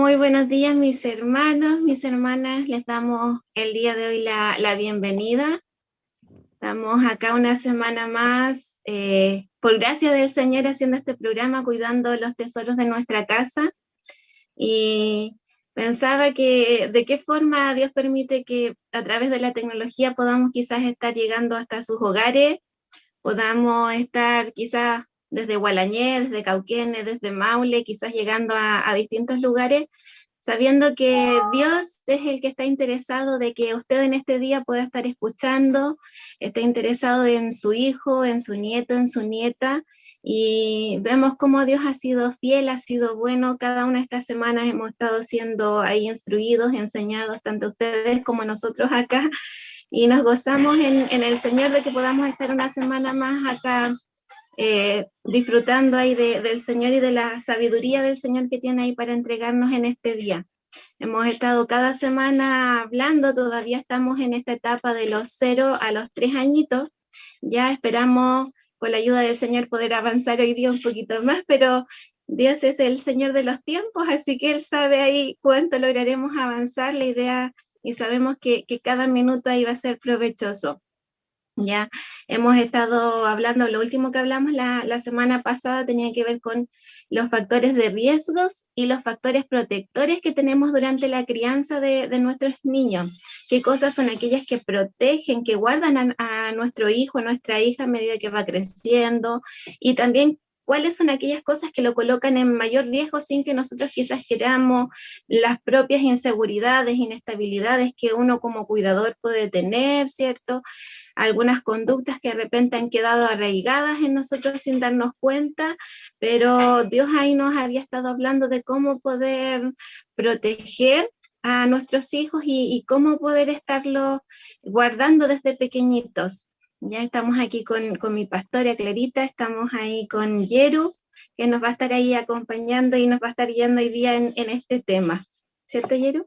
Muy buenos días, mis hermanos, mis hermanas. Les damos el día de hoy la bienvenida. Estamos acá una semana más, por gracia del Señor, haciendo este programa, cuidando los tesoros de nuestra casa. Y pensaba que de qué forma Dios permite que a través de la tecnología podamos quizás estar llegando hasta sus hogares, podamos estar quizás desde Gualañé, desde Cauquenes, desde Maule, quizás llegando a distintos lugares, sabiendo que Dios es el que está interesado de que usted en este día pueda estar escuchando, está interesado en su hijo, en su nieto, en su nieta, y vemos cómo Dios ha sido fiel, ha sido bueno. Cada una de estas semanas hemos estado siendo ahí instruidos, enseñados, tanto ustedes como nosotros acá, y nos gozamos en el Señor de que podamos estar una semana más acá, disfrutando ahí del Señor y de la sabiduría del Señor que tiene ahí para entregarnos en este día. Hemos estado cada semana hablando, todavía estamos en esta etapa de los 0 a los 3 añitos. Ya esperamos con la ayuda del Señor poder avanzar hoy día un poquito más, pero Dios es el Señor de los tiempos, así que Él sabe ahí cuánto lograremos avanzar. La idea, y sabemos que cada minuto ahí va a ser provechoso. Ya hemos estado hablando, lo último que hablamos la semana pasada tenía que ver con los factores de riesgos y los factores protectores que tenemos durante la crianza de nuestros niños. ¿Qué cosas son aquellas que protegen, que guardan a nuestro hijo, a nuestra hija a medida que va creciendo? Y también, ¿cuáles son aquellas cosas que lo colocan en mayor riesgo sin que nosotros quizás queramos? Las propias inseguridades, inestabilidades que uno como cuidador puede tener, ¿cierto? Algunas conductas que de repente han quedado arraigadas en nosotros sin darnos cuenta, pero Dios ahí nos había estado hablando de cómo poder proteger a nuestros hijos y cómo poder estarlos guardando desde pequeñitos. Ya estamos aquí con mi pastora Clarita, estamos ahí con Yeru, que nos va a estar ahí acompañando y nos va a estar guiando hoy día en este tema. ¿Cierto, Yeru?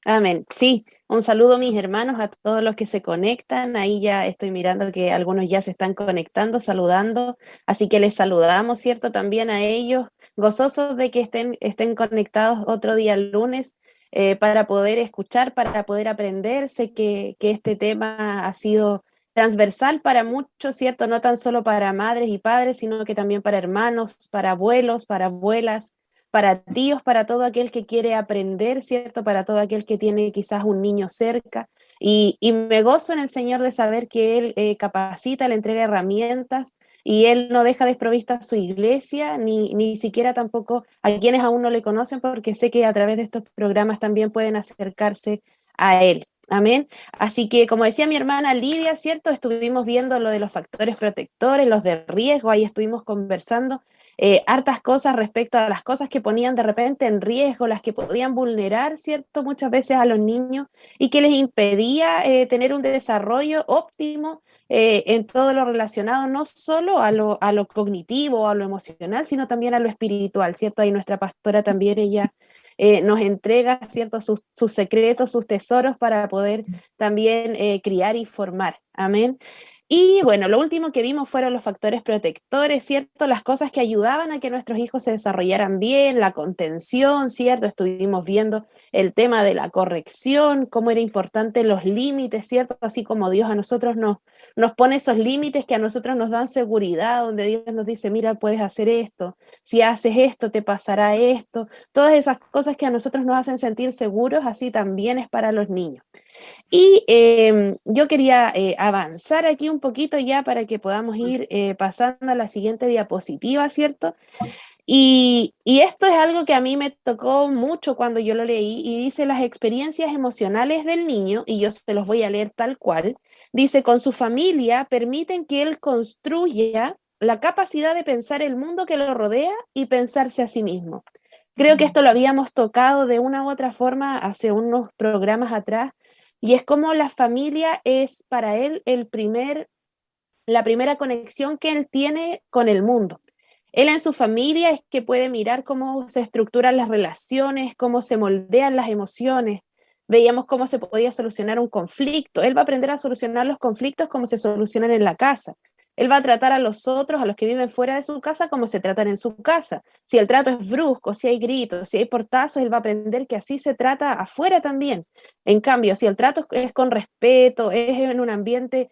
Amén. Sí, un saludo mis hermanos a todos los que se conectan. Ahí ya estoy mirando que algunos ya se están conectando, saludando. Así que les saludamos, ¿cierto? También a ellos, gozosos de que estén conectados otro día el lunes para poder escuchar, para poder aprender. Sé que este tema ha sido transversal para muchos, ¿cierto? No tan solo para madres y padres, sino que también para hermanos, para abuelos, para abuelas, para tíos, para todo aquel que quiere aprender, ¿cierto? Para todo aquel que tiene quizás un niño cerca. Y me gozo en el Señor de saber que Él capacita, le entrega herramientas y Él no deja desprovista a su iglesia, ni siquiera tampoco a quienes aún no le conocen, porque sé que a través de estos programas también pueden acercarse a Él. Amén. Así que, como decía mi hermana Lidia, ¿cierto? Estuvimos viendo lo de los factores protectores, los de riesgo, ahí estuvimos conversando hartas cosas respecto a las cosas que ponían de repente en riesgo, las que podían vulnerar, ¿cierto? Muchas veces a los niños y que les impedía tener un desarrollo óptimo en todo lo relacionado, no solo a lo cognitivo o a lo emocional, sino también a lo espiritual, ¿cierto? Ahí nuestra pastora también, ella nos entrega, ¿cierto? Sus secretos, sus tesoros para poder también criar y formar. Amén. Y bueno, lo último que vimos fueron los factores protectores, ¿cierto? Las cosas que ayudaban a que nuestros hijos se desarrollaran bien, la contención, ¿cierto? Estuvimos viendo el tema de la corrección, cómo era importante los límites, ¿cierto? Así como Dios a nosotros nos pone esos límites que a nosotros nos dan seguridad, donde Dios nos dice, mira, puedes hacer esto, si haces esto, te pasará esto. Todas esas cosas que a nosotros nos hacen sentir seguros, así también es para los niños. Y yo quería avanzar aquí un poquito ya para que podamos ir pasando a la siguiente diapositiva, ¿cierto? Y esto es algo que a mí me tocó mucho cuando yo lo leí y dice las experiencias emocionales del niño, y yo se los voy a leer tal cual, dice, con su familia permiten que él construya la capacidad de pensar el mundo que lo rodea y pensarse a sí mismo. Creo que esto lo habíamos tocado de una u otra forma hace unos programas atrás, y es como la familia es para él la primera conexión que él tiene con el mundo. Él en su familia es que puede mirar cómo se estructuran las relaciones, cómo se moldean las emociones. Veíamos cómo se podía solucionar un conflicto. Él va a aprender a solucionar los conflictos como se solucionan en la casa. Él va a tratar a los otros, a los que viven fuera de su casa, como se tratan en su casa. Si el trato es brusco, si hay gritos, si hay portazos, él va a aprender que así se trata afuera también. En cambio, si el trato es con respeto, es en un ambiente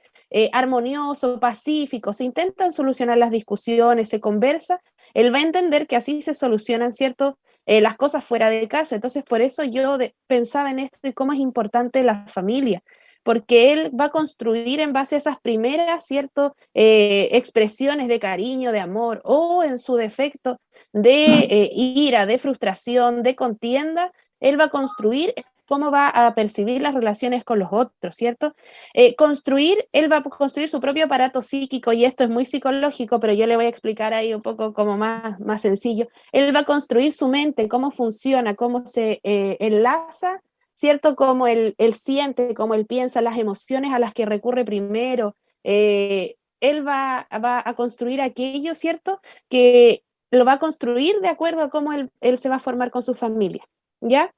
armonioso, pacífico, se intentan solucionar las discusiones, se conversa, él va a entender que así se solucionan, ¿cierto? Las cosas fuera de casa. Entonces, por eso yo pensaba en esto y cómo es importante la familia, porque él va a construir en base a esas primeras, ¿cierto? Expresiones de cariño, de amor, o en su defecto de ira, de frustración, de contienda, él va a construir cómo va a percibir las relaciones con los otros, ¿cierto? Él va a construir su propio aparato psíquico, y esto es muy psicológico, pero yo le voy a explicar ahí un poco como más sencillo. Él va a construir su mente, cómo funciona, cómo se enlaza, ¿cierto? Cómo él siente, cómo él piensa, las emociones a las que recurre primero. Él va a construir aquello, ¿cierto? Que lo va a construir de acuerdo a cómo él se va a formar con su familia, ¿ya?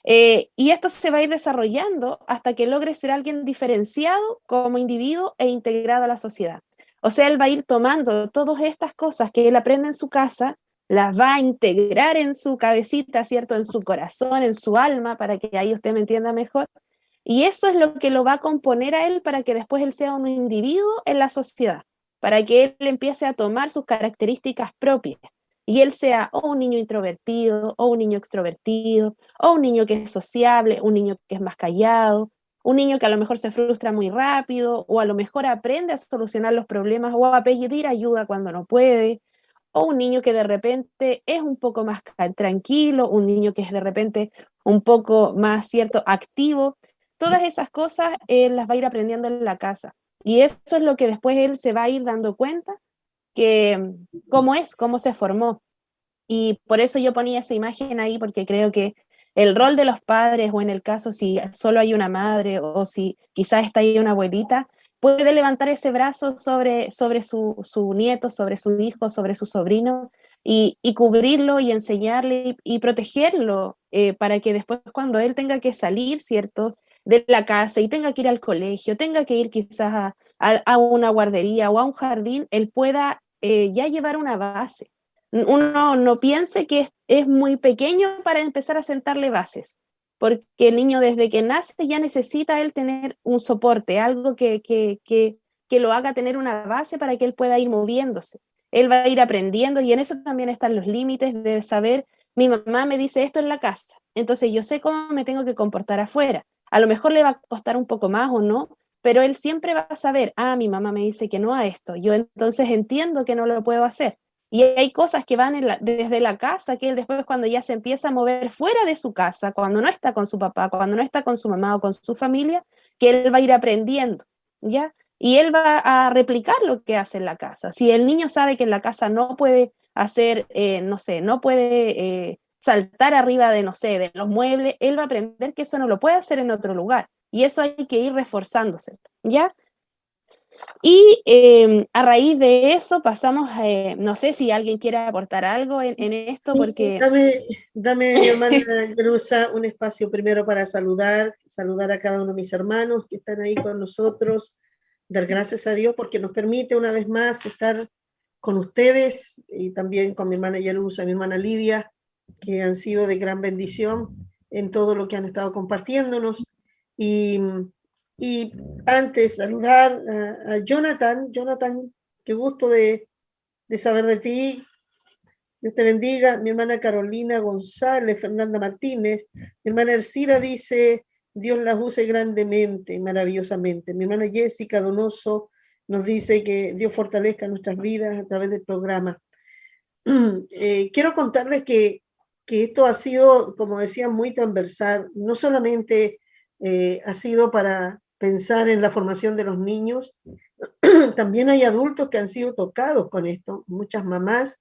Y esto se va a ir desarrollando hasta que logre ser alguien diferenciado como individuo e integrado a la sociedad. O sea, él va a ir tomando todas estas cosas que él aprende en su casa, las va a integrar en su cabecita, ¿cierto? En su corazón, en su alma, para que ahí usted me entienda mejor. Y eso es lo que lo va a componer a él para que después él sea un individuo en la sociedad, para que él empiece a tomar sus características propias y él sea o un niño introvertido, o un niño extrovertido, o un niño que es sociable, un niño que es más callado, un niño que a lo mejor se frustra muy rápido, o a lo mejor aprende a solucionar los problemas o a pedir ayuda cuando no puede, o un niño que de repente es un poco más tranquilo, un niño que es de repente un poco más, cierto, activo. Todas esas cosas él las va a ir aprendiendo en la casa. Y eso es lo que después él se va a ir dando cuenta que cómo es, cómo se formó. Y por eso yo ponía esa imagen ahí, porque creo que el rol de los padres, o en el caso si solo hay una madre o si quizás está ahí una abuelita, puede levantar ese brazo sobre su nieto, sobre su hijo, sobre su sobrino, y cubrirlo y enseñarle y protegerlo, para que después cuando él tenga que salir, ¿cierto?, de la casa y tenga que ir al colegio, tenga que ir quizás a una guardería o a un jardín, él pueda ya llevar una base. Uno no piense que es muy pequeño para empezar a sentarle bases, porque el niño desde que nace ya necesita él tener un soporte, algo que lo haga tener una base para que él pueda ir moviéndose. Él va a ir aprendiendo, y en eso también están los límites de saber, mi mamá me dice esto en la casa, entonces yo sé cómo me tengo que comportar afuera. A lo mejor le va a costar un poco más o no, pero él siempre va a saber, mi mamá me dice que no a esto, yo entonces entiendo que no lo puedo hacer. Y hay cosas que van desde la casa, que él después, cuando ya se empieza a mover fuera de su casa, cuando no está con su papá, cuando no está con su mamá o con su familia, que él va a ir aprendiendo, ¿ya? Y él va a replicar lo que hace en la casa. Si el niño sabe que en la casa no puede hacer, no sé, no puede saltar arriba de, no sé, de los muebles, él va a aprender que eso no lo puede hacer en otro lugar. Y eso hay que ir reforzándose, ¿ya? Y a raíz de eso pasamos, no sé si alguien quiere aportar algo en esto, Sí, porque dame, mi hermana Yerusa, un espacio primero para saludar a cada uno de mis hermanos que están ahí con nosotros, dar gracias a Dios porque nos permite una vez más estar con ustedes, y también con mi hermana Yerusa, mi hermana Lidia, que han sido de gran bendición en todo lo que han estado compartiéndonos. Y, y antes saludar a Jonathan. Jonathan, qué gusto de saber de ti. Dios te bendiga. Mi hermana Carolina González, Fernanda Martínez. Mi hermana Ercira dice, Dios las use grandemente, maravillosamente. Mi hermana Jessica Donoso nos dice que Dios fortalezca nuestras vidas a través del programa. Quiero contarles que esto ha sido, como decía, muy transversal. No solamente ha sido para pensar en la formación de los niños, también hay adultos que han sido tocados con esto, muchas mamás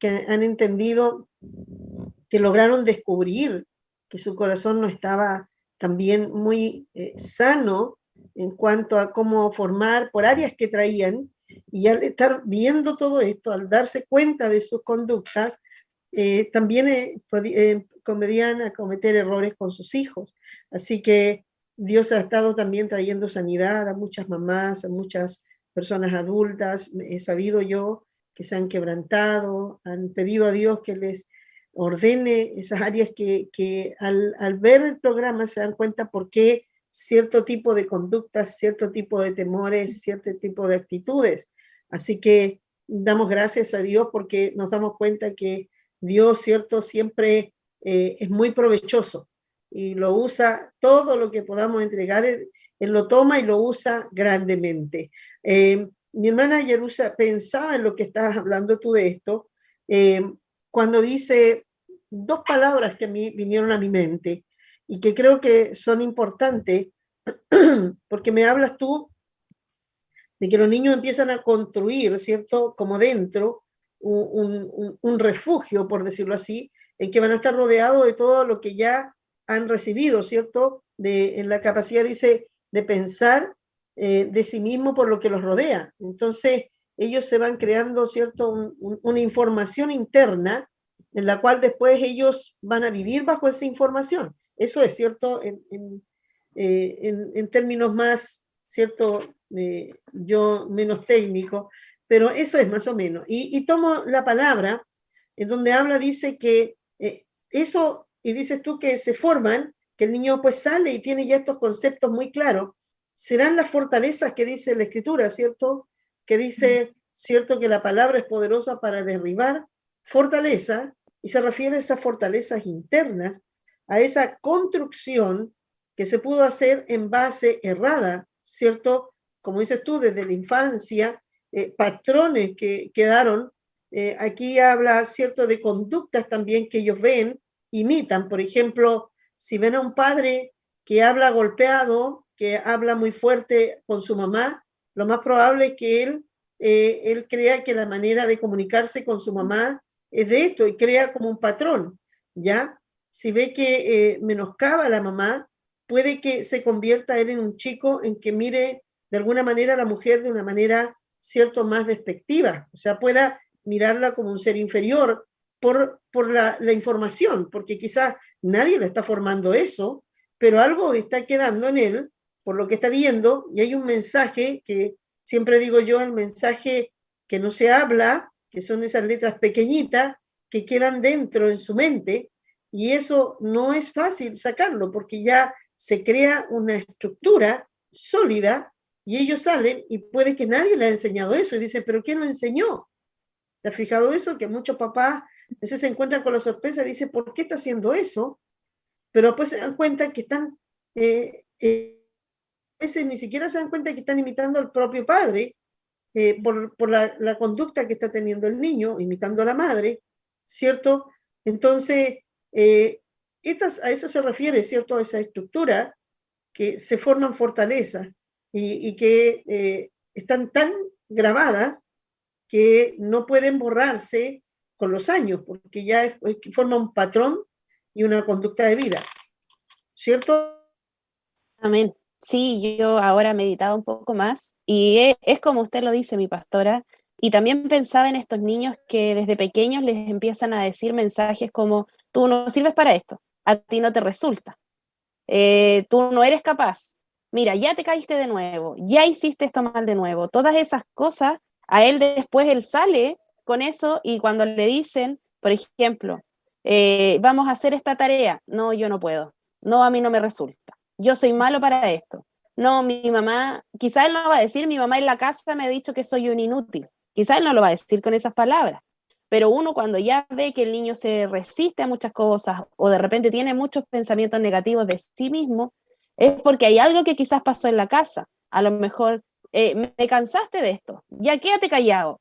que han entendido, que lograron descubrir que su corazón no estaba también muy sano en cuanto a cómo formar por áreas que traían, y al estar viendo todo esto, al darse cuenta de sus conductas, también podían a cometer errores con sus hijos. Así que Dios ha estado también trayendo sanidad a muchas mamás, a muchas personas adultas, he sabido yo que se han quebrantado, han pedido a Dios que les ordene esas áreas que al ver el programa se dan cuenta por qué cierto tipo de conductas, cierto tipo de temores, cierto tipo de actitudes. Así que damos gracias a Dios porque nos damos cuenta que Dios, cierto, siempre es muy provechoso y lo usa todo lo que podamos entregar, él lo toma y lo usa grandemente. Mi hermana Yerusa pensaba en lo que estabas hablando tú de esto, cuando dice dos palabras que a mí vinieron a mi mente y que creo que son importantes, porque me hablas tú de que los niños empiezan a construir, ¿cierto? Como dentro, un refugio, por decirlo así, en que van a estar rodeados de todo lo que ya han recibido, ¿cierto? En la capacidad, dice, de pensar de sí mismo por lo que los rodea. Entonces, ellos se van creando, ¿cierto? Una información interna en la cual después ellos van a vivir bajo esa información. Eso es cierto en términos más, ¿cierto? Yo menos técnico, pero eso es más o menos. Y tomo la palabra en donde habla, dice que eso, y dices tú que se forman, que el niño pues sale y tiene ya estos conceptos muy claros, serán las fortalezas que dice la Escritura, ¿cierto? Que dice, ¿cierto? Que la palabra es poderosa para derribar fortaleza, y se refiere a esas fortalezas internas, a esa construcción que se pudo hacer en base errada, ¿cierto? Como dices tú, desde la infancia, patrones que quedaron. Aquí habla, ¿cierto?, de conductas también que ellos ven, imitan. Por ejemplo, si ven a un padre que habla golpeado, que habla muy fuerte con su mamá, lo más probable es que él crea que la manera de comunicarse con su mamá es de esto y crea como un patrón, ¿ya? Si ve que menoscaba a la mamá, puede que se convierta él en un chico en que mire de alguna manera a la mujer de una manera, cierto, más despectiva, o sea, pueda mirarla como un ser inferior por la información, porque quizás nadie le está formando eso, pero algo está quedando en él por lo que está viendo, y hay un mensaje que siempre digo yo, el mensaje que no se habla, que son esas letras pequeñitas que quedan dentro en su mente, y eso no es fácil sacarlo, porque ya se crea una estructura sólida y ellos salen y puede que nadie les ha enseñado eso y dice, pero ¿quién lo enseñó? ¿Te has fijado eso? Que muchos papás a veces se encuentran con la sorpresa y dicen, ¿por qué está haciendo eso? Pero después se dan cuenta que están, a veces ni siquiera se dan cuenta que están imitando al propio padre por la conducta que está teniendo el niño, imitando a la madre, ¿cierto? Entonces, a eso se refiere, ¿cierto? A esa estructura que se forman fortalezas y que están tan grabadas que no pueden borrarse con los años, porque ya forma un patrón y una conducta de vida, ¿cierto? Amén. Sí, yo ahora meditaba un poco más y es como usted lo dice, mi pastora, y también pensaba en estos niños que desde pequeños les empiezan a decir mensajes como, tú no sirves para esto, a ti no te resulta, tú no eres capaz, mira, ya te caíste de nuevo, ya hiciste esto mal de nuevo, todas esas cosas, a él después él sale con eso y cuando le dicen, por ejemplo, vamos a hacer esta tarea, no, yo no puedo, no, a mí no me resulta, yo soy malo para esto, no, mi mamá, quizá él no va a decir, mi mamá en la casa me ha dicho que soy un inútil, quizá él no lo va a decir con esas palabras, pero uno cuando ya ve que el niño se resiste a muchas cosas o de repente tiene muchos pensamientos negativos de sí mismo, es porque hay algo que quizás pasó en la casa. A lo mejor, me cansaste de esto, ya quédate callado,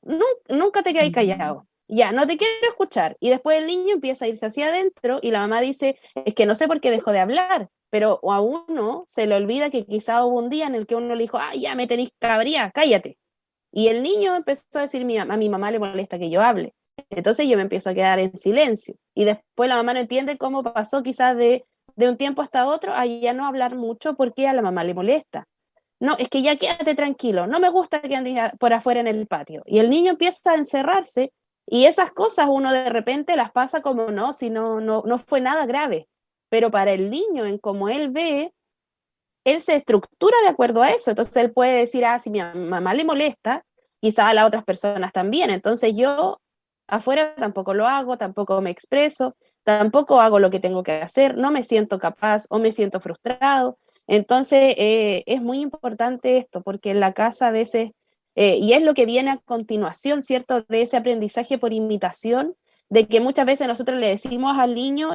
nunca te quedes callado, ya no te quiero escuchar. Y después el niño empieza a irse hacia adentro y la mamá dice, es que no sé por qué dejó de hablar, pero a uno se le olvida que quizá hubo un día en el que uno le dijo, ah, ya me tenéis cabría, cállate. Y el niño empezó a decir, a mi mamá le molesta que yo hable. Entonces yo me empiezo a quedar en silencio. Y después la mamá no entiende cómo pasó quizás de un tiempo hasta otro a ya no hablar mucho porque a la mamá le molesta. No, es que ya quédate tranquilo, no me gusta que andes por afuera en el patio. Y el niño empieza a encerrarse y esas cosas uno de repente las pasa como no, si no fue nada grave. Pero para el niño, en como él ve, él se estructura de acuerdo a eso. Entonces él puede decir, si mi mamá le molesta, quizá a las otras personas también. Entonces yo afuera tampoco lo hago, tampoco me expreso, tampoco hago lo que tengo que hacer, no me siento capaz o me siento frustrado. Entonces es muy importante esto, porque en la casa a veces, y es lo que viene a continuación, ¿cierto? De ese aprendizaje por imitación, de que muchas veces nosotros le decimos al niño,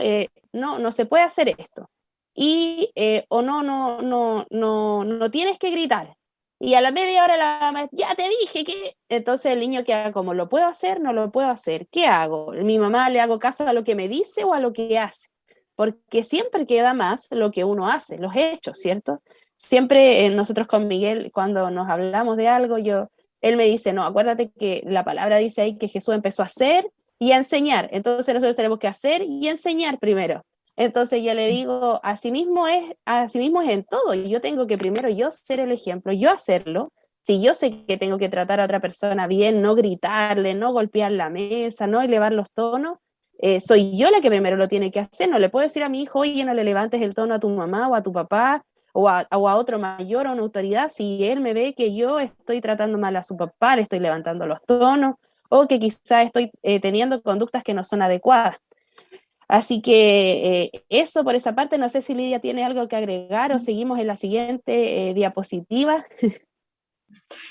no se puede hacer esto. Y, o no tienes que gritar. Y a la media hora la maestra, ya te dije que... Entonces el niño queda como, ¿lo puedo hacer? No lo puedo hacer. ¿Qué hago? ¿Mi mamá le hago caso a lo que me dice o a lo que hace? Porque siempre queda más lo que uno hace, los hechos, ¿cierto? Siempre nosotros con Miguel, cuando nos hablamos de algo, él me dice, no, acuérdate que la palabra dice ahí que Jesús empezó a hacer y a enseñar. Entonces nosotros tenemos que hacer y enseñar primero. Entonces yo le digo, así mismo es en todo. Yo tengo que primero yo ser el ejemplo, yo hacerlo. Si yo sé que tengo que tratar a otra persona bien, no gritarle, no golpear la mesa, no elevar los tonos, soy yo la que primero lo tiene que hacer. No le puedo decir a mi hijo, oye, no le levantes el tono a tu mamá o a tu papá o a otro mayor o a una autoridad si él me ve que yo estoy tratando mal a su papá, le estoy levantando los tonos o que quizás estoy teniendo conductas que no son adecuadas. Así que eso por esa parte, no sé si Lidia tiene algo que agregar o seguimos en la siguiente diapositiva.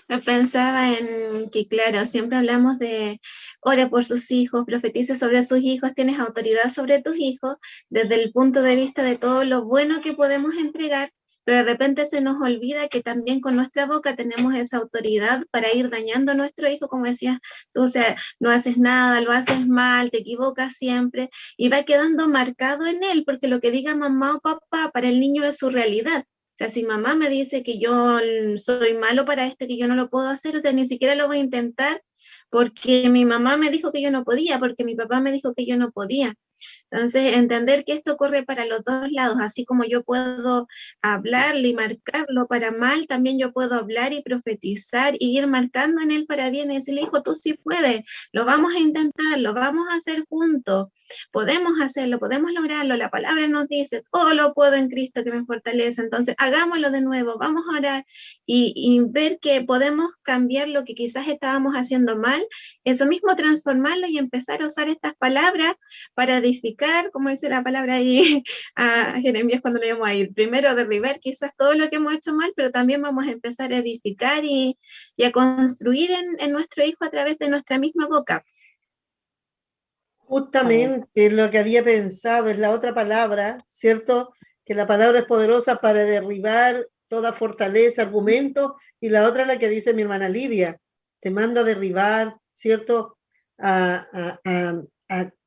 Yo pensaba en que, claro, siempre hablamos de ora por sus hijos, profetiza sobre sus hijos, tienes autoridad sobre tus hijos, desde el punto de vista de todo lo bueno que podemos entregar, pero de repente se nos olvida que también con nuestra boca tenemos esa autoridad para ir dañando a nuestro hijo, como decías tú, o sea, no haces nada, lo haces mal, te equivocas siempre, y va quedando marcado en él, porque lo que diga mamá o papá para el niño es su realidad. O sea, si mamá me dice que yo soy malo para esto, que yo no lo puedo hacer, o sea, ni siquiera lo voy a intentar porque mi mamá me dijo que yo no podía, porque mi papá me dijo que yo no podía. Entonces, entender que esto corre para los dos lados, así como yo puedo hablarle y marcarlo para mal, también yo puedo hablar y profetizar y ir marcando en él para bien y decirle, hijo, tú sí puedes, lo vamos a intentar, lo vamos a hacer juntos, podemos hacerlo, podemos lograrlo, la palabra nos dice, todo lo puedo en Cristo que me fortalece, entonces hagámoslo de nuevo, vamos a orar y ver que podemos cambiar lo que quizás estábamos haciendo mal, eso mismo transformarlo y empezar a usar estas palabras para edificar, como dice la palabra ahí a Jeremías cuando le vamos a ir, primero derribar quizás todo lo que hemos hecho mal, pero también vamos a empezar a edificar y a construir en nuestro hijo a través de nuestra misma boca. Justamente lo que había pensado es la otra palabra, ¿cierto? Que la palabra es poderosa para derribar toda fortaleza, argumento, y la otra es la que dice mi hermana Lidia, te mando a derribar, ¿cierto?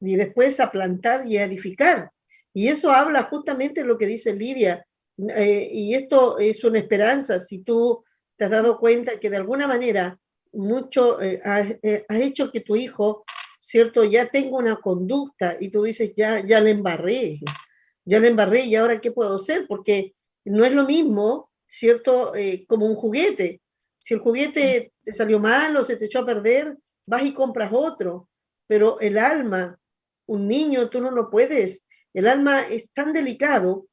Y después a plantar y a edificar. Y eso habla justamente de lo que dice Lidia. Y esto es una esperanza. Si tú te has dado cuenta que de alguna manera mucho has hecho que tu hijo, ¿cierto? Ya tenga una conducta y tú dices, ya le embarré y ahora ¿qué puedo hacer? Porque no es lo mismo, ¿cierto? Como un juguete. Si el juguete te salió mal o se te echó a perder, vas y compras otro. Pero el alma, un niño, tú no lo puedes. El alma es tan delicado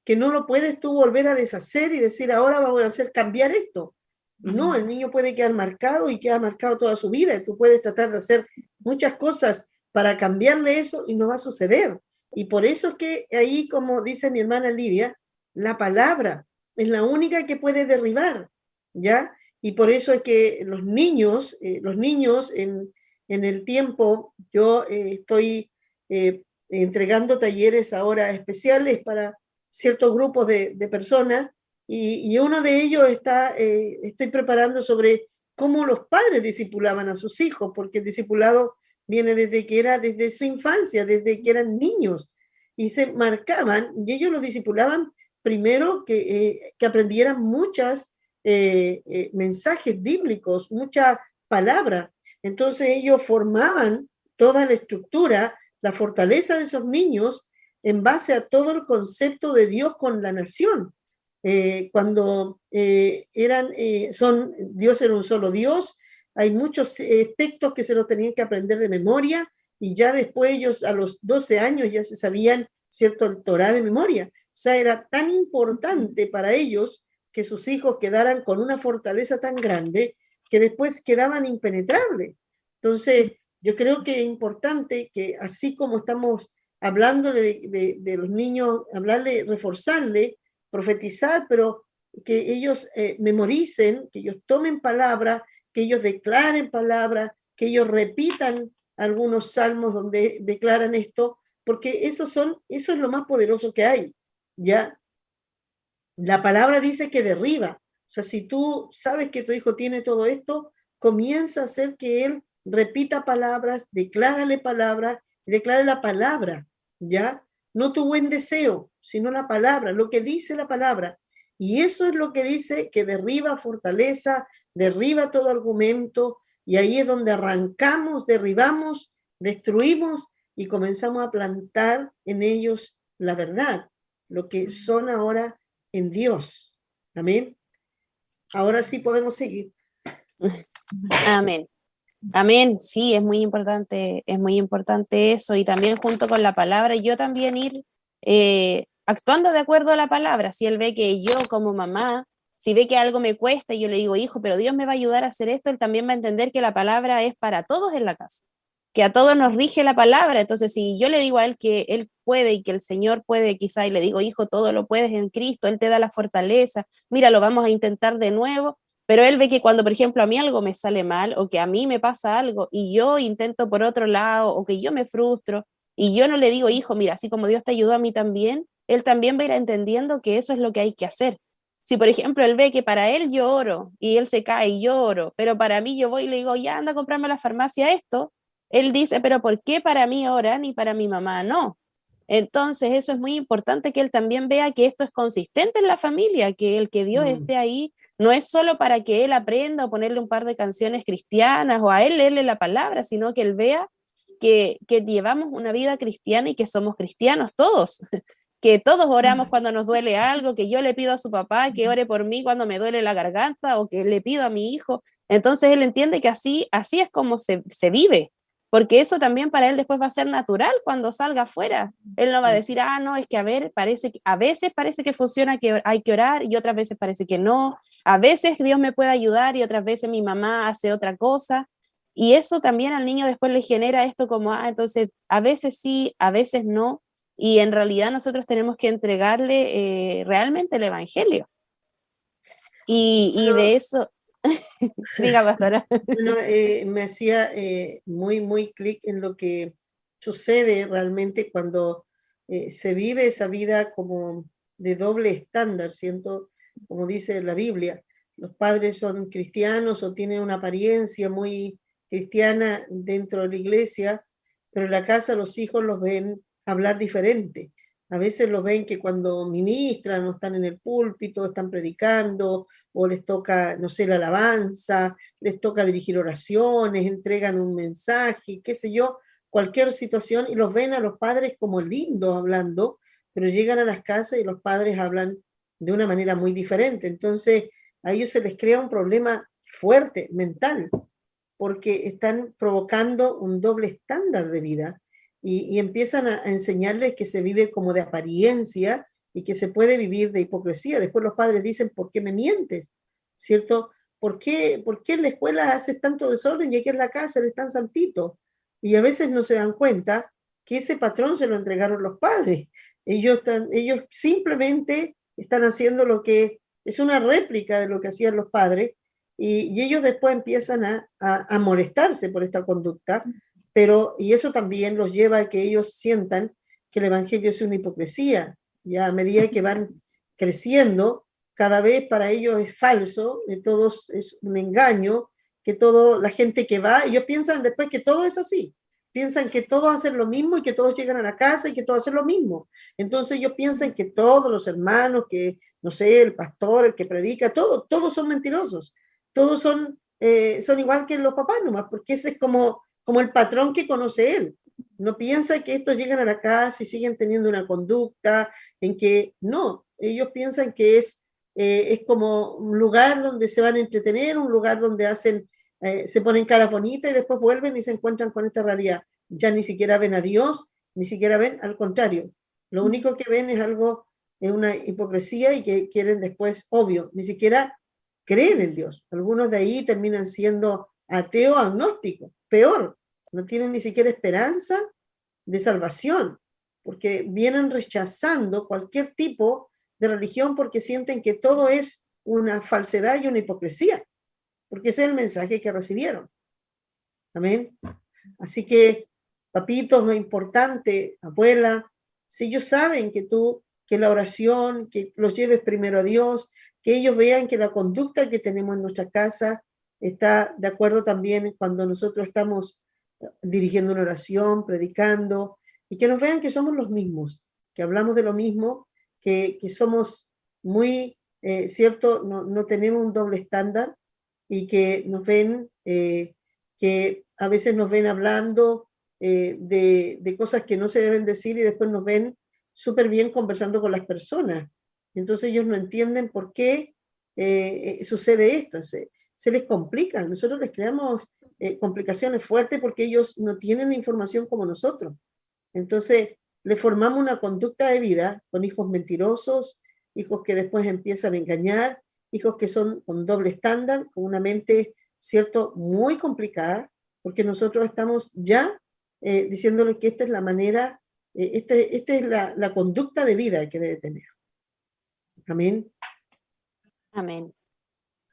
que no lo puedes tú volver a deshacer y decir, ahora vamos a hacer cambiar esto. No, el niño puede quedar marcado y queda marcado toda su vida. Y tú puedes tratar de hacer muchas cosas para cambiarle eso y no va a suceder. Y por eso es que ahí, como dice mi hermana Lidia, la palabra es la única que puede derribar, ¿ya? Y por eso es que los niños en el tiempo, yo estoy entregando talleres ahora especiales para ciertos grupos de personas y uno de ellos estoy preparando sobre cómo los padres discipulaban a sus hijos, porque el discipulado viene desde su infancia, desde que eran niños, y se marcaban, y ellos los discipulaban primero que aprendieran muchas mensajes bíblicos, mucha palabra. Entonces ellos formaban toda la estructura, la fortaleza de esos niños en base a todo el concepto de Dios con la nación. Cuando Dios era un solo Dios, hay muchos textos que se los tenían que aprender de memoria y ya después ellos a los 12 años ya se sabían, ¿cierto?, el Torá de memoria. O sea, era tan importante para ellos que sus hijos quedaran con una fortaleza tan grande que después quedaban impenetrables. Entonces, yo creo que es importante que así como estamos hablándole de los niños, hablarle, reforzarle, profetizar, pero que ellos memoricen, que ellos tomen palabra, que ellos declaren palabra, que ellos repitan algunos salmos donde declaran esto, porque eso es lo más poderoso que hay, ¿ya? La palabra dice que derriba. O sea, si tú sabes que tu hijo tiene todo esto, comienza a hacer que él repita palabras, declárale palabras, declare la palabra, ¿ya? No tu buen deseo, sino la palabra, lo que dice la palabra. Y eso es lo que dice que derriba fortaleza, derriba todo argumento, y ahí es donde arrancamos, derribamos, destruimos y comenzamos a plantar en ellos la verdad, lo que son ahora en Dios. Amén. Ahora sí podemos seguir. Amén. Amén, sí, es muy importante eso, y también junto con la palabra, yo también ir actuando de acuerdo a la palabra. Si él ve que yo como mamá, si ve que algo me cuesta y yo le digo, hijo, pero Dios me va a ayudar a hacer esto, él también va a entender que la palabra es para todos en la casa, que a todos nos rige la palabra. Entonces, si yo le digo a él que él puede y que el Señor puede, quizá, y le digo, hijo, todo lo puedes en Cristo, él te da la fortaleza, mira, lo vamos a intentar de nuevo. Pero él ve que cuando, por ejemplo, a mí algo me sale mal o que a mí me pasa algo y yo intento por otro lado o que yo me frustro y yo no le digo, hijo, mira, así como Dios te ayudó a mí también, él también va a ir entendiendo que eso es lo que hay que hacer. Si, por ejemplo, él ve que para él yo oro y él se cae y yo oro, pero para mí yo voy y le digo, ya anda a comprarme a la farmacia esto, él dice, pero ¿por qué para mí oran y para mi mamá no? Entonces, eso es muy importante, que él también vea que esto es consistente en la familia, que el que Dios esté ahí no es solo para que él aprenda o ponerle un par de canciones cristianas o a él leerle la palabra, sino que él vea que llevamos una vida cristiana y que somos cristianos todos, que todos oramos cuando nos duele algo, que yo le pido a su papá que ore por mí cuando me duele la garganta o que le pido a mi hijo. Entonces él entiende que así es como se vive, porque eso también para él después va a ser natural cuando salga afuera. Él no va a decir, no, es que a veces parece que funciona, que hay que orar, y otras veces parece que no. A veces Dios me puede ayudar y otras veces mi mamá hace otra cosa. Y eso también al niño después le genera esto como, entonces a veces sí, a veces no. Y en realidad nosotros tenemos que entregarle realmente el evangelio. Y de eso, diga, pastora. Bueno, me hacía muy clic en lo que sucede realmente cuando se vive esa vida como de doble estándar, siento, como dice la Biblia. Los padres son cristianos o tienen una apariencia muy cristiana dentro de la iglesia, pero en la casa los hijos los ven hablar diferente. A veces los ven que cuando ministran o están en el púlpito, están predicando, o les toca, no sé, la alabanza, les toca dirigir oraciones, entregan un mensaje, qué sé yo, cualquier situación, y los ven a los padres como lindos hablando, pero llegan a las casas y los padres hablan de una manera muy diferente. Entonces, a ellos se les crea un problema fuerte, mental, porque están provocando un doble estándar de vida y empiezan a enseñarles que se vive como de apariencia y que se puede vivir de hipocresía. Después los padres dicen, ¿por qué me mientes? ¿Cierto? ¿Por qué en la escuela haces tanto desorden y aquí en la casa eres tan santito? Y a veces no se dan cuenta que ese patrón se lo entregaron los padres. Ellos simplemente están haciendo lo que es una réplica de lo que hacían los padres, y ellos después empiezan a molestarse por esta conducta, y eso también los lleva a que ellos sientan que el evangelio es una hipocresía. Ya a medida que van creciendo, cada vez para ellos es falso, todo es un engaño, que la gente que va, ellos piensan después que todo es así, piensan que todos hacen lo mismo y que todos llegan a la casa y que todos hacen lo mismo. Entonces ellos piensan que todos los hermanos, que no sé, el pastor, el que predica, todos son mentirosos, todos son igual que los papás nomás, porque ese es como el patrón que conoce él. No piensa que estos llegan a la casa y siguen teniendo una conducta en que no, ellos piensan que es como un lugar donde se van a entretener, un lugar donde se ponen cara bonita y después vuelven y se encuentran con esta realidad. Ya ni siquiera ven a Dios, ni siquiera ven, al contrario. Lo único que ven es algo una hipocresía y que quieren después, obvio, ni siquiera creen en Dios. Algunos de ahí terminan siendo ateos agnósticos, peor, no tienen ni siquiera esperanza de salvación, porque vienen rechazando cualquier tipo de religión porque sienten que todo es una falsedad y una hipocresía, porque ese es el mensaje que recibieron. Amén. Así que, papitos, lo importante, abuela, si ellos saben que la oración, que los lleves primero a Dios, que ellos vean que la conducta que tenemos en nuestra casa está de acuerdo también cuando nosotros estamos dirigiendo una oración, predicando, y que nos vean que somos los mismos, que hablamos de lo mismo, que somos muy, cierto, no tenemos un doble estándar, y que nos ven, que a veces nos ven hablando de cosas que no se deben decir y después nos ven súper bien conversando con las personas. Entonces ellos no entienden por qué sucede esto. Se les complica. Nosotros les creamos complicaciones fuertes porque ellos no tienen la información como nosotros. Entonces les formamos una conducta de vida con hijos mentirosos, hijos que después empiezan a engañar, hijos que son con doble estándar, con una mente, cierto, muy complicada, porque nosotros estamos ya diciéndoles que esta es la manera, esta es la conducta de vida que debe tener. Amén. Amén.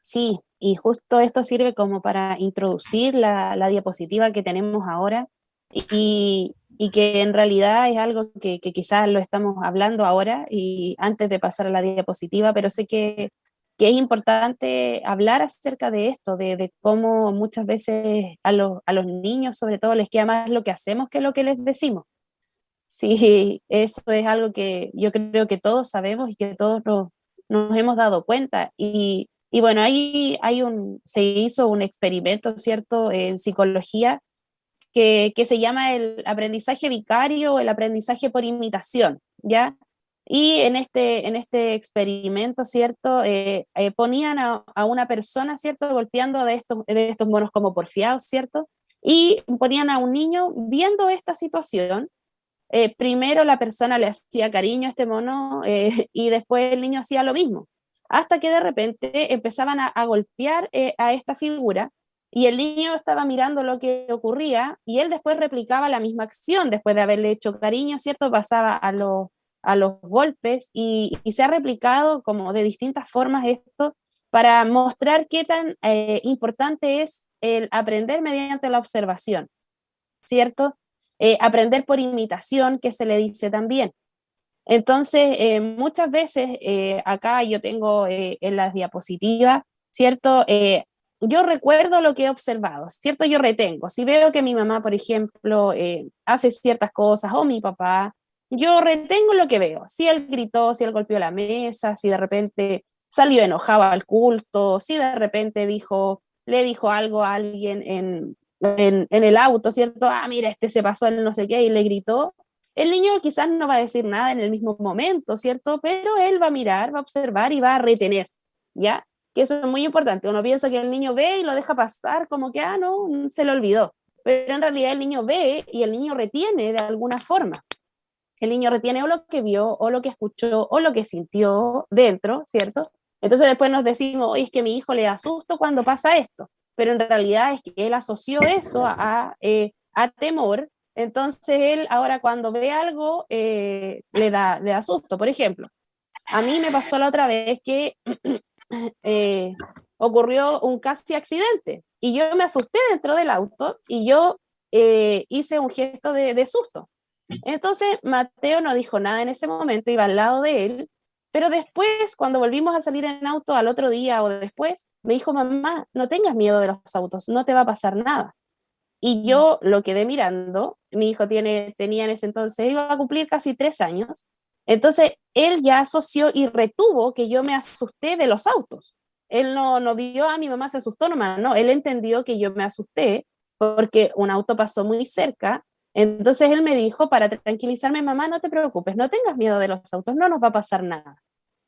Sí, y justo esto sirve como para introducir la diapositiva que tenemos ahora y que en realidad es algo que quizás lo estamos hablando ahora y antes de pasar a la diapositiva, pero sé que es importante hablar acerca de esto, de cómo muchas veces a los niños sobre todo les queda más lo que hacemos que lo que les decimos. Sí, eso es algo que yo creo que todos sabemos y que todos nos hemos dado cuenta. Y bueno, ahí se hizo un experimento, ¿cierto?, en psicología que se llama el aprendizaje vicario o el aprendizaje por imitación, ¿ya? Y en este experimento, ¿cierto?, ponían a una persona, ¿cierto?, golpeando de estos monos como porfiados, ¿cierto? Y ponían a un niño viendo esta situación. Primero la persona le hacía cariño a este mono y después el niño hacía lo mismo, hasta que de repente empezaban a golpear a esta figura y el niño estaba mirando lo que ocurría y él después replicaba la misma acción, después de haberle hecho cariño, ¿cierto? Pasaba a los golpes y se ha replicado como de distintas formas esto para mostrar qué tan importante es el aprender mediante la observación, ¿cierto? Aprender por imitación, que se le dice también. Entonces, muchas veces, acá yo tengo en las diapositivas, ¿cierto? Yo recuerdo lo que he observado, ¿cierto? Yo retengo. Si veo que mi mamá, por ejemplo, hace ciertas cosas, o mi papá, yo retengo lo que veo. Si él gritó, si él golpeó la mesa, si de repente salió enojado al culto, si de repente le dijo algo a alguien en el auto, ¿cierto? Ah, mira, este se pasó en no sé qué y le gritó. El niño quizás no va a decir nada en el mismo momento, ¿cierto? Pero él va a mirar, va a observar y va a retener, ¿ya? Que eso es muy importante. Uno piensa que el niño ve y lo deja pasar como que, ah, no, se le olvidó. Pero en realidad el niño ve y el niño retiene de alguna forma. El niño retiene o lo que vio, o lo que escuchó, o lo que sintió dentro, ¿cierto? Entonces después nos decimos, oye, es que a mi hijo le da susto cuando pasa esto. Pero en realidad es que él asoció eso a temor. Entonces él ahora cuando ve algo le da susto. Por ejemplo, a mí me pasó la otra vez que eh, ocurrió un casi accidente y yo me asusté dentro del auto y yo hice un gesto de susto. Entonces Mateo no dijo nada en ese momento, iba al lado de él, pero después cuando volvimos a salir en auto al otro día o después, me dijo, mamá, no tengas miedo de los autos, no te va a pasar nada. Y yo lo quedé mirando, mi hijo tenía en ese entonces, iba a cumplir casi 3 años, entonces él ya asoció y retuvo que yo me asusté de los autos. Él no vio a mi mamá se asustó nomás, no, él entendió que yo me asusté porque un auto pasó muy cerca, entonces él me dijo para tranquilizarme, mamá, no te preocupes, no tengas miedo de los autos, no nos va a pasar nada.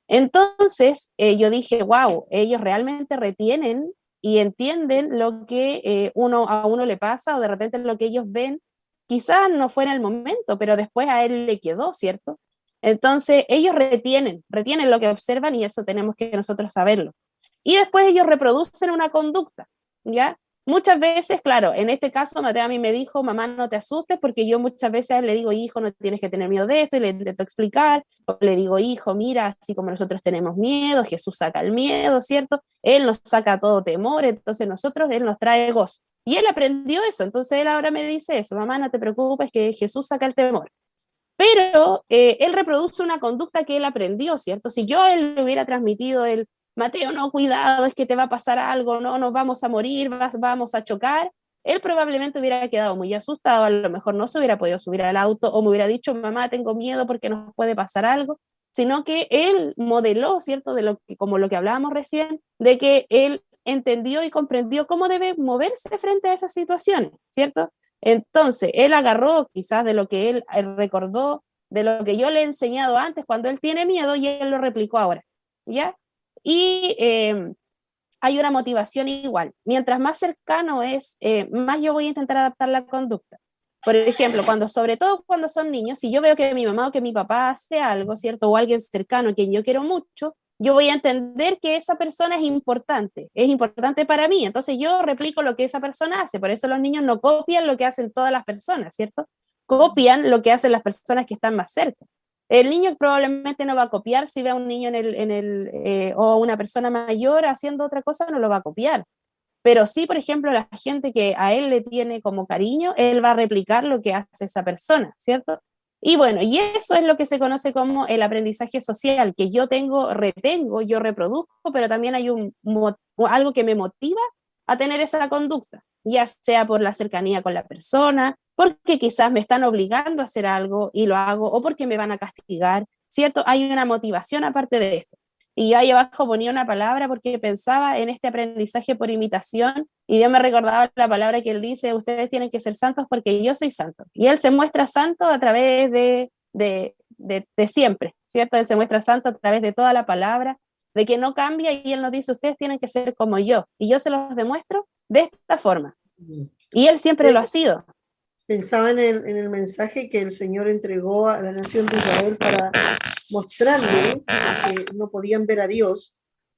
Entonces yo dije, wow, ellos realmente retienen y entienden lo que a uno le pasa o de repente lo que ellos ven, quizás no fue en el momento, pero después a él le quedó, ¿cierto? Entonces, ellos retienen lo que observan y eso tenemos que nosotros saberlo. Y después ellos reproducen una conducta, ¿ya? Muchas veces, claro, en este caso Mateo a mí me dijo, mamá, no te asustes, porque yo muchas veces le digo, hijo, no tienes que tener miedo de esto, y le intento explicar, o le digo, hijo, mira, así como nosotros tenemos miedo, Jesús saca el miedo, ¿cierto? Él nos saca todo temor, entonces Él nos trae gozo. Y él aprendió eso, entonces él ahora me dice eso, mamá, no te preocupes, que Jesús saca el temor. Pero él reproduce una conducta que él aprendió, ¿cierto? Si yo a él le hubiera transmitido el, Mateo, no, cuidado, es que te va a pasar algo, no, nos vamos a morir, vamos a chocar, él probablemente hubiera quedado muy asustado, a lo mejor no se hubiera podido subir al auto o me hubiera dicho, mamá, tengo miedo porque nos puede pasar algo, sino que él modeló, ¿cierto? Como lo que hablábamos recién, de que él entendió y comprendió cómo debe moverse frente a esas situaciones, ¿cierto? Entonces, él agarró quizás de lo que él recordó, de lo que yo le he enseñado antes cuando él tiene miedo y él lo replicó ahora, ¿ya? Y hay una motivación igual. Mientras más cercano es, más yo voy a intentar adaptar la conducta. Por ejemplo, sobre todo cuando son niños, si yo veo que mi mamá o que mi papá hace algo, ¿cierto? O alguien cercano a quien yo quiero mucho, yo voy a entender que esa persona es importante para mí. Entonces yo replico lo que esa persona hace. Por eso los niños no copian lo que hacen todas las personas, ¿cierto? Copian lo que hacen las personas que están más cerca. El niño probablemente no va a copiar si ve a un niño o una persona mayor haciendo otra cosa, no lo va a copiar. Pero sí, por ejemplo, la gente que a él le tiene como cariño, él va a replicar lo que hace esa persona, ¿cierto? Y bueno, y eso es lo que se conoce como el aprendizaje social, que yo retengo, yo reproduzco, pero también hay algo que me motiva a tener esa conducta, ya sea por la cercanía con la persona, porque quizás me están obligando a hacer algo y lo hago, o porque me van a castigar, ¿cierto? Hay una motivación aparte de esto. Y yo ahí abajo ponía una palabra porque pensaba en este aprendizaje por imitación y yo me recordaba la palabra que él dice, ustedes tienen que ser santos porque yo soy santo. Y él se muestra santo a través de siempre, ¿cierto? Él se muestra santo a través de toda la palabra, de que no cambia y él nos dice, ustedes tienen que ser como yo. Y yo se los demuestro de esta forma. Y él siempre lo ha sido. Pensaba en el mensaje que el Señor entregó a la nación de Israel para mostrarle que no podían ver a Dios,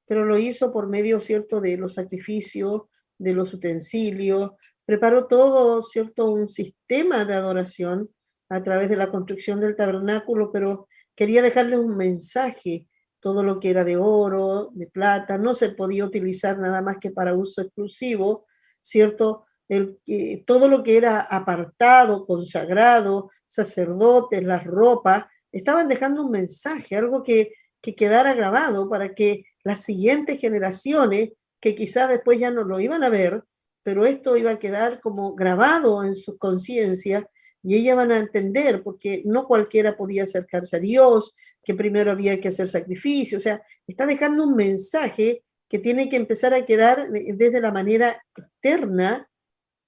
pero lo hizo por medio, ¿cierto?, de los sacrificios, de los utensilios, preparó todo, ¿cierto?, un sistema de adoración a través de la construcción del tabernáculo, pero quería dejarles un mensaje. Todo lo que era de oro, de plata, no se podía utilizar nada más que para uso exclusivo, ¿cierto?, todo lo que era apartado, consagrado, sacerdotes, las ropas, estaban dejando un mensaje, algo que quedara grabado para que las siguientes generaciones, que quizás después ya no lo iban a ver, pero esto iba a quedar como grabado en su conciencia y ellas van a entender, porque no cualquiera podía acercarse a Dios, que primero había que hacer sacrificio, o sea, está dejando un mensaje que tiene que empezar a quedar desde la manera externa,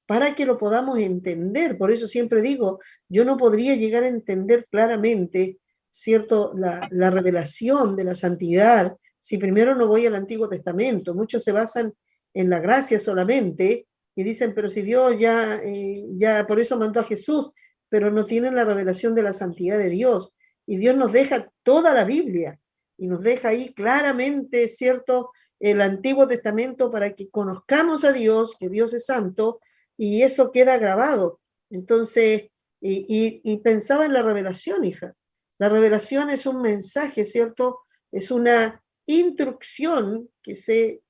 para que lo podamos entender. Por eso siempre digo, yo no podría llegar a entender claramente, ¿cierto?, la revelación de la santidad si primero no voy al Antiguo Testamento. Muchos se basan en la gracia solamente y dicen, pero si Dios ya por eso mandó a Jesús, pero no tienen la revelación de la santidad de Dios. Y Dios nos deja toda la Biblia y nos deja ahí claramente, ¿cierto?, el Antiguo Testamento para que conozcamos a Dios, que Dios es santo, y eso queda grabado. Entonces, y pensaba en la revelación, hija. La revelación es un mensaje, ¿cierto? Es una instrucción que se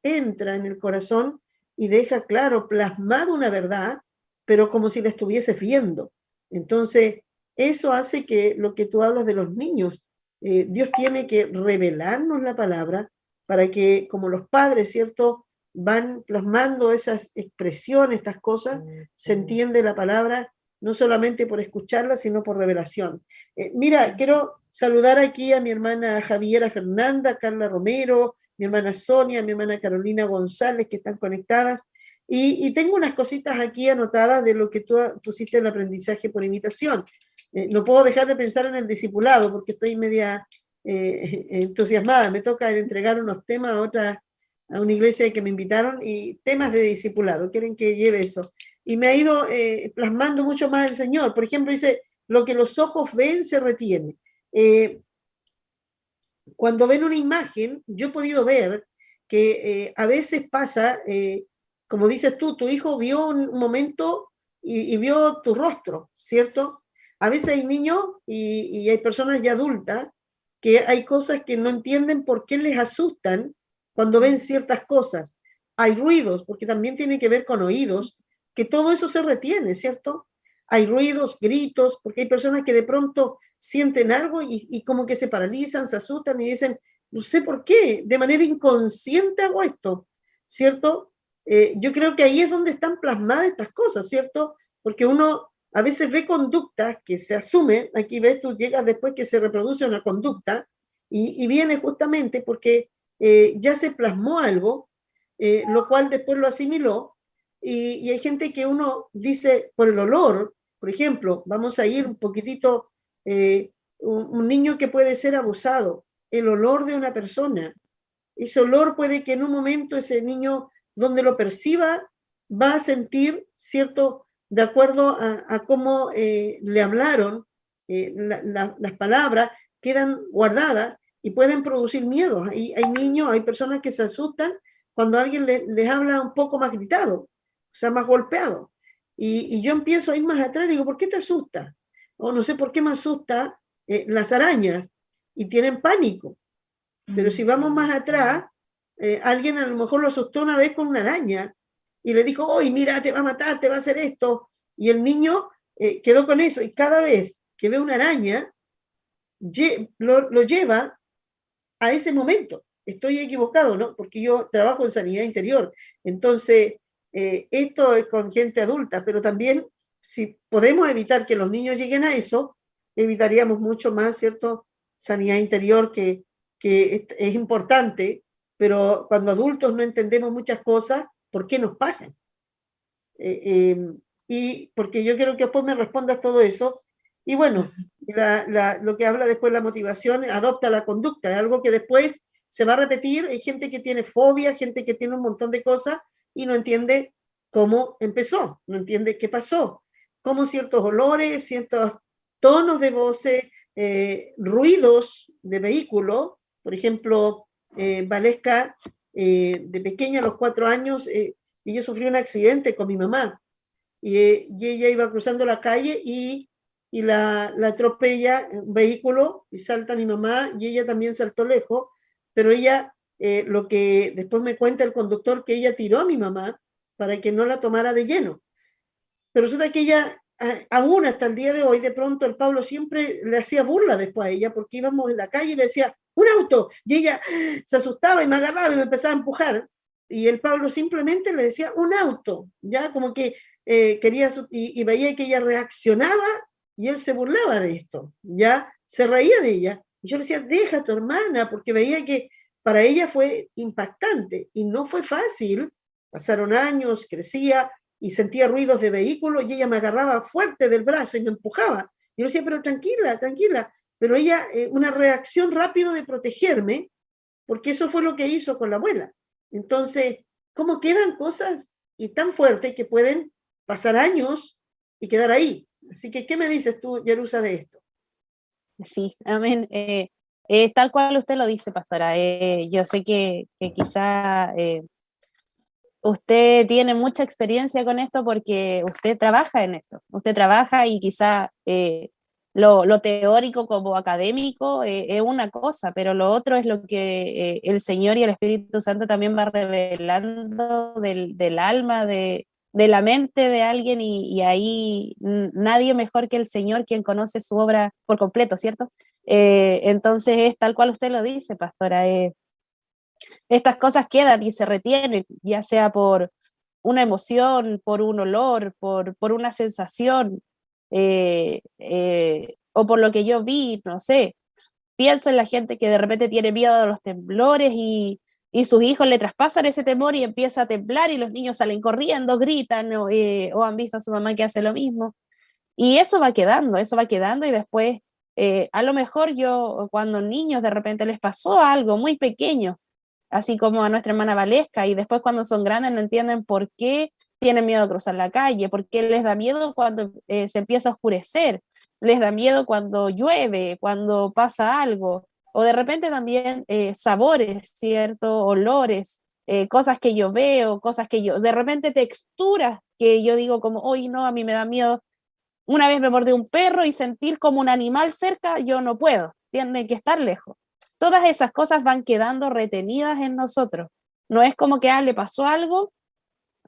entra en el corazón y deja claro, plasmado una verdad, pero como si la estuvieses viendo. Entonces, eso hace que lo que tú hablas de los niños, Dios tiene que revelarnos la palabra para que, como los padres, ¿cierto?, van plasmando esas expresiones, estas cosas, se entiende la palabra no solamente por escucharla, sino por revelación. Mira, quiero saludar aquí a mi hermana Javiera Fernanda, Carla Romero, mi hermana Sonia, mi hermana Carolina González, que están conectadas, y tengo unas cositas aquí anotadas de lo que tú pusiste en el aprendizaje por imitación. No puedo dejar de pensar en el discipulado, porque estoy media entusiasmada, me toca entregar unos temas a una iglesia que me invitaron y temas de discipulado, quieren que lleve eso. Y me ha ido plasmando mucho más el Señor. Por ejemplo, dice, lo que los ojos ven se retiene. cuando ven una imagen, yo he podido ver que a veces pasa, como dices tú, tu hijo vio un momento y vio tu rostro, ¿cierto? A veces hay niños y hay personas ya adultas que hay cosas que no entienden por qué les asustan cuando ven ciertas cosas. Hay ruidos, porque también tiene que ver con oídos, que todo eso se retiene, ¿cierto? Hay ruidos, gritos, porque hay personas que de pronto sienten algo y como que se paralizan, se asustan y dicen, no sé por qué, de manera inconsciente hago esto, ¿cierto? Yo creo que ahí es donde están plasmadas estas cosas, ¿cierto? Porque uno a veces ve conductas que se asume, aquí ves, tú llegas después que se reproduce una conducta y viene justamente porque ya se plasmó algo, lo cual después lo asimiló, y hay gente que uno dice por el olor, por ejemplo, vamos a ir un poquitito, un niño que puede ser abusado, el olor de una persona, ese olor puede que en un momento ese niño donde lo perciba va a sentir cierto, de acuerdo a cómo le hablaron, las palabras quedan guardadas y pueden producir miedo. Hay niños, hay personas que se asustan cuando alguien les habla un poco más gritado, o sea, más golpeado. Y yo empiezo a ir más atrás y digo, ¿por qué te asusta? O no sé por qué me asusta las arañas y tienen pánico. Pero si vamos más atrás, alguien a lo mejor lo asustó una vez con una araña y le dijo, oye, mira, te va a matar, te va a hacer esto. Y el niño quedó con eso. Y cada vez que ve una araña, lo lleva a ese momento. Estoy equivocado, ¿no? Porque yo trabajo en sanidad interior. Entonces, esto es con gente adulta, pero también si podemos evitar que los niños lleguen a eso, evitaríamos mucho más, ¿cierto? Sanidad interior que es importante, pero cuando adultos no entendemos muchas cosas, ¿por qué nos pasan? Y porque yo quiero que después me respondas todo eso. Y bueno, lo que habla después la motivación, adopta la conducta, es algo que después se va a repetir. Hay gente que tiene fobia, gente que tiene un montón de cosas y no entiende cómo empezó, no entiende qué pasó, cómo ciertos olores, ciertos tonos de voces, ruidos de vehículo, por ejemplo, Valesca, de pequeña, a los 4 años, ella sufrió un accidente con mi mamá y ella iba cruzando la calle y la atropella un vehículo y salta mi mamá y ella también saltó lejos, pero ella, lo que después me cuenta el conductor, que ella tiró a mi mamá para que no la tomara de lleno. Pero resulta que ella, aún hasta el día de hoy, de pronto el Pablo siempre le hacía burla después a ella, porque íbamos en la calle y le decía, ¡un auto! Y ella se asustaba y me agarraba y me empezaba a empujar. Y el Pablo simplemente le decía, ¡un auto! Ya como que quería, y veía que ella reaccionaba y él se burlaba de esto, ya se reía de ella. Y yo le decía, deja a tu hermana, porque veía que para ella fue impactante y no fue fácil. Pasaron años, crecía, y sentía ruidos de vehículo y ella me agarraba fuerte del brazo y me empujaba. Yo decía, pero tranquila, tranquila. Pero ella, una reacción rápida de protegerme, porque eso fue lo que hizo con la abuela. Entonces, ¿cómo quedan cosas y tan fuertes que pueden pasar años y quedar ahí? Así que, ¿qué me dices tú, Yerusa, de esto? Sí, amén. Tal cual usted lo dice, pastora. Yo sé que quizá usted tiene mucha experiencia con esto porque usted trabaja en esto. Usted trabaja y quizá lo teórico como académico es una cosa, pero lo otro es lo que el Señor y el Espíritu Santo también va revelando del alma, de la mente de alguien y ahí nadie mejor que el Señor quien conoce su obra por completo, ¿cierto? Entonces es tal cual usted lo dice, pastora. Estas cosas quedan y se retienen, ya sea por una emoción, por un olor, por una sensación, o por lo que yo vi, no sé. Pienso en la gente que de repente tiene miedo a los temblores y sus hijos le traspasan ese temor y empieza a temblar y los niños salen corriendo, gritan, o han visto a su mamá que hace lo mismo. Y eso va quedando y después, a lo mejor yo, cuando niños de repente les pasó algo muy pequeño, así como a nuestra hermana Valesca, y después cuando son grandes no entienden por qué tienen miedo de cruzar la calle, por qué les da miedo cuando se empieza a oscurecer. les da miedo cuando llueve, cuando pasa algo, o de repente también sabores, ¿cierto? Olores, cosas que yo veo, cosas que yo, de repente texturas que yo digo como, oye, no, a mí me da miedo. Una vez me mordió un perro y sentir como un animal cerca, yo no puedo, tiene que estar lejos. Todas esas cosas van quedando retenidas en nosotros. No es como que le pasó algo,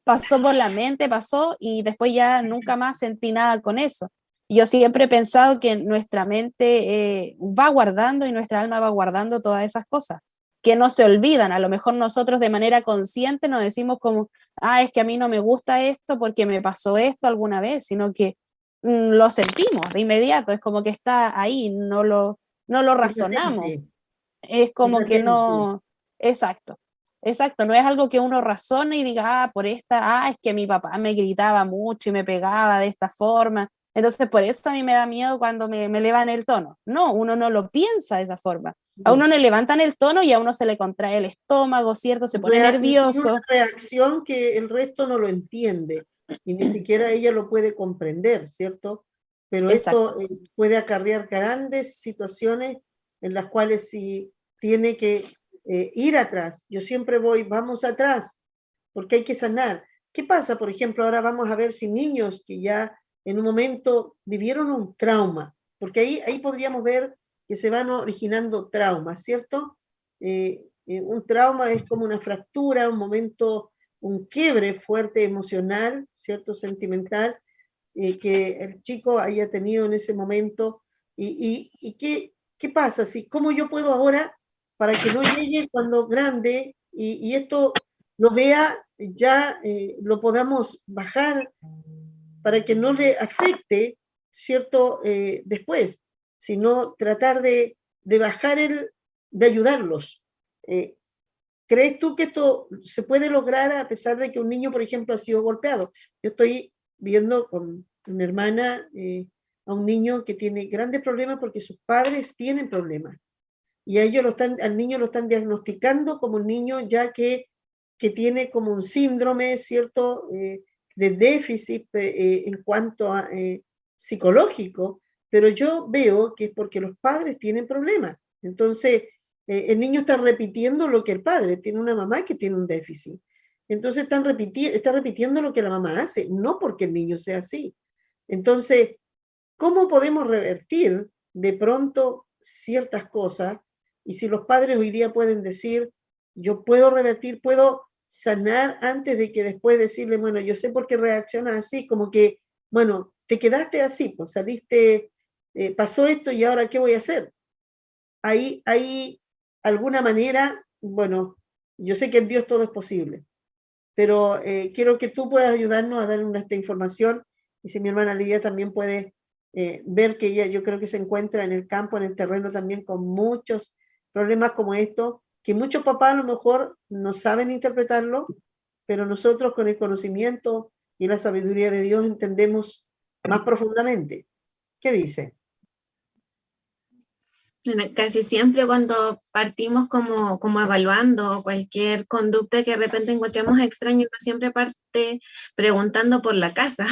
pasó por la mente, pasó y después ya nunca más sentí nada con eso. Yo siempre he pensado que nuestra mente va guardando y nuestra alma va guardando todas esas cosas, que no se olvidan. A lo mejor nosotros de manera consciente nos decimos como, es que a mí no me gusta esto porque me pasó esto alguna vez, sino que lo sentimos de inmediato, es como que está ahí, no lo Es razonamos, latente, es es como que latente. no, exacto, exacto, no es algo que uno razone y diga, por esta, es que mi papá me gritaba mucho y me pegaba de esta forma, entonces por eso a mí me da miedo cuando me elevan el tono. No, uno no lo piensa de esa forma. A uno No. le levantan el tono y a uno se le contrae el estómago, ¿cierto? Se pone Y tiene una nervioso. reacción que el resto no lo entiende y ni siquiera ella lo puede comprender, ¿cierto? Pero Exacto, esto puede acarrear grandes situaciones en las cuales si tiene que ir atrás, yo siempre voy, vamos atrás, porque hay que sanar. ¿Qué pasa, por ejemplo, ahora vamos a ver si niños que ya en un momento vivieron un trauma, porque ahí podríamos ver que se van originando traumas, ¿cierto? Un trauma es como una fractura, un momento, un quiebre fuerte emocional, ¿cierto? Sentimental, que el chico haya tenido en ese momento. ¿Y qué pasa? ¿Cómo yo puedo ahora, para que no llegue cuando grande y esto lo vea, ya lo podamos bajar para que no le afecte, ¿cierto? Después, sino tratar de bajar de ayudarlos. Eh, ¿Crees tú que esto se puede lograr a pesar de que un niño, por ejemplo, ha sido golpeado? Yo estoy viendo con una hermana a un niño que tiene grandes problemas porque sus padres tienen problemas. Y a ellos al niño lo están diagnosticando como un niño ya que tiene como un síndrome, ¿cierto? De déficit en cuanto a psicológico, pero yo veo que es porque los padres tienen problemas. Entonces, el niño está repitiendo lo que el padre tiene, una mamá que tiene un déficit. Entonces está repitiendo lo que la mamá hace, no porque el niño sea así. Entonces, ¿cómo podemos revertir de pronto ciertas cosas? Y si los padres hoy día pueden decir, yo puedo revertir, puedo sanar antes de que después decirle, bueno, yo sé por qué reacciona así, como que, bueno, te quedaste así, pues saliste, pasó esto y ahora qué voy a hacer. Hay alguna manera, bueno, yo sé que en Dios todo es posible, pero quiero que tú puedas ayudarnos a dar esta información y si mi hermana Lidia también puede ver que ella yo creo que se encuentra en el campo, en el terreno también con muchos problemas como estos, que muchos papás a lo mejor no saben interpretarlo, pero nosotros con el conocimiento y la sabiduría de Dios entendemos más profundamente. ¿Qué dice? Bueno, casi siempre cuando partimos como evaluando cualquier conducta que de repente encontramos extraña, uno siempre parte preguntando por la casa.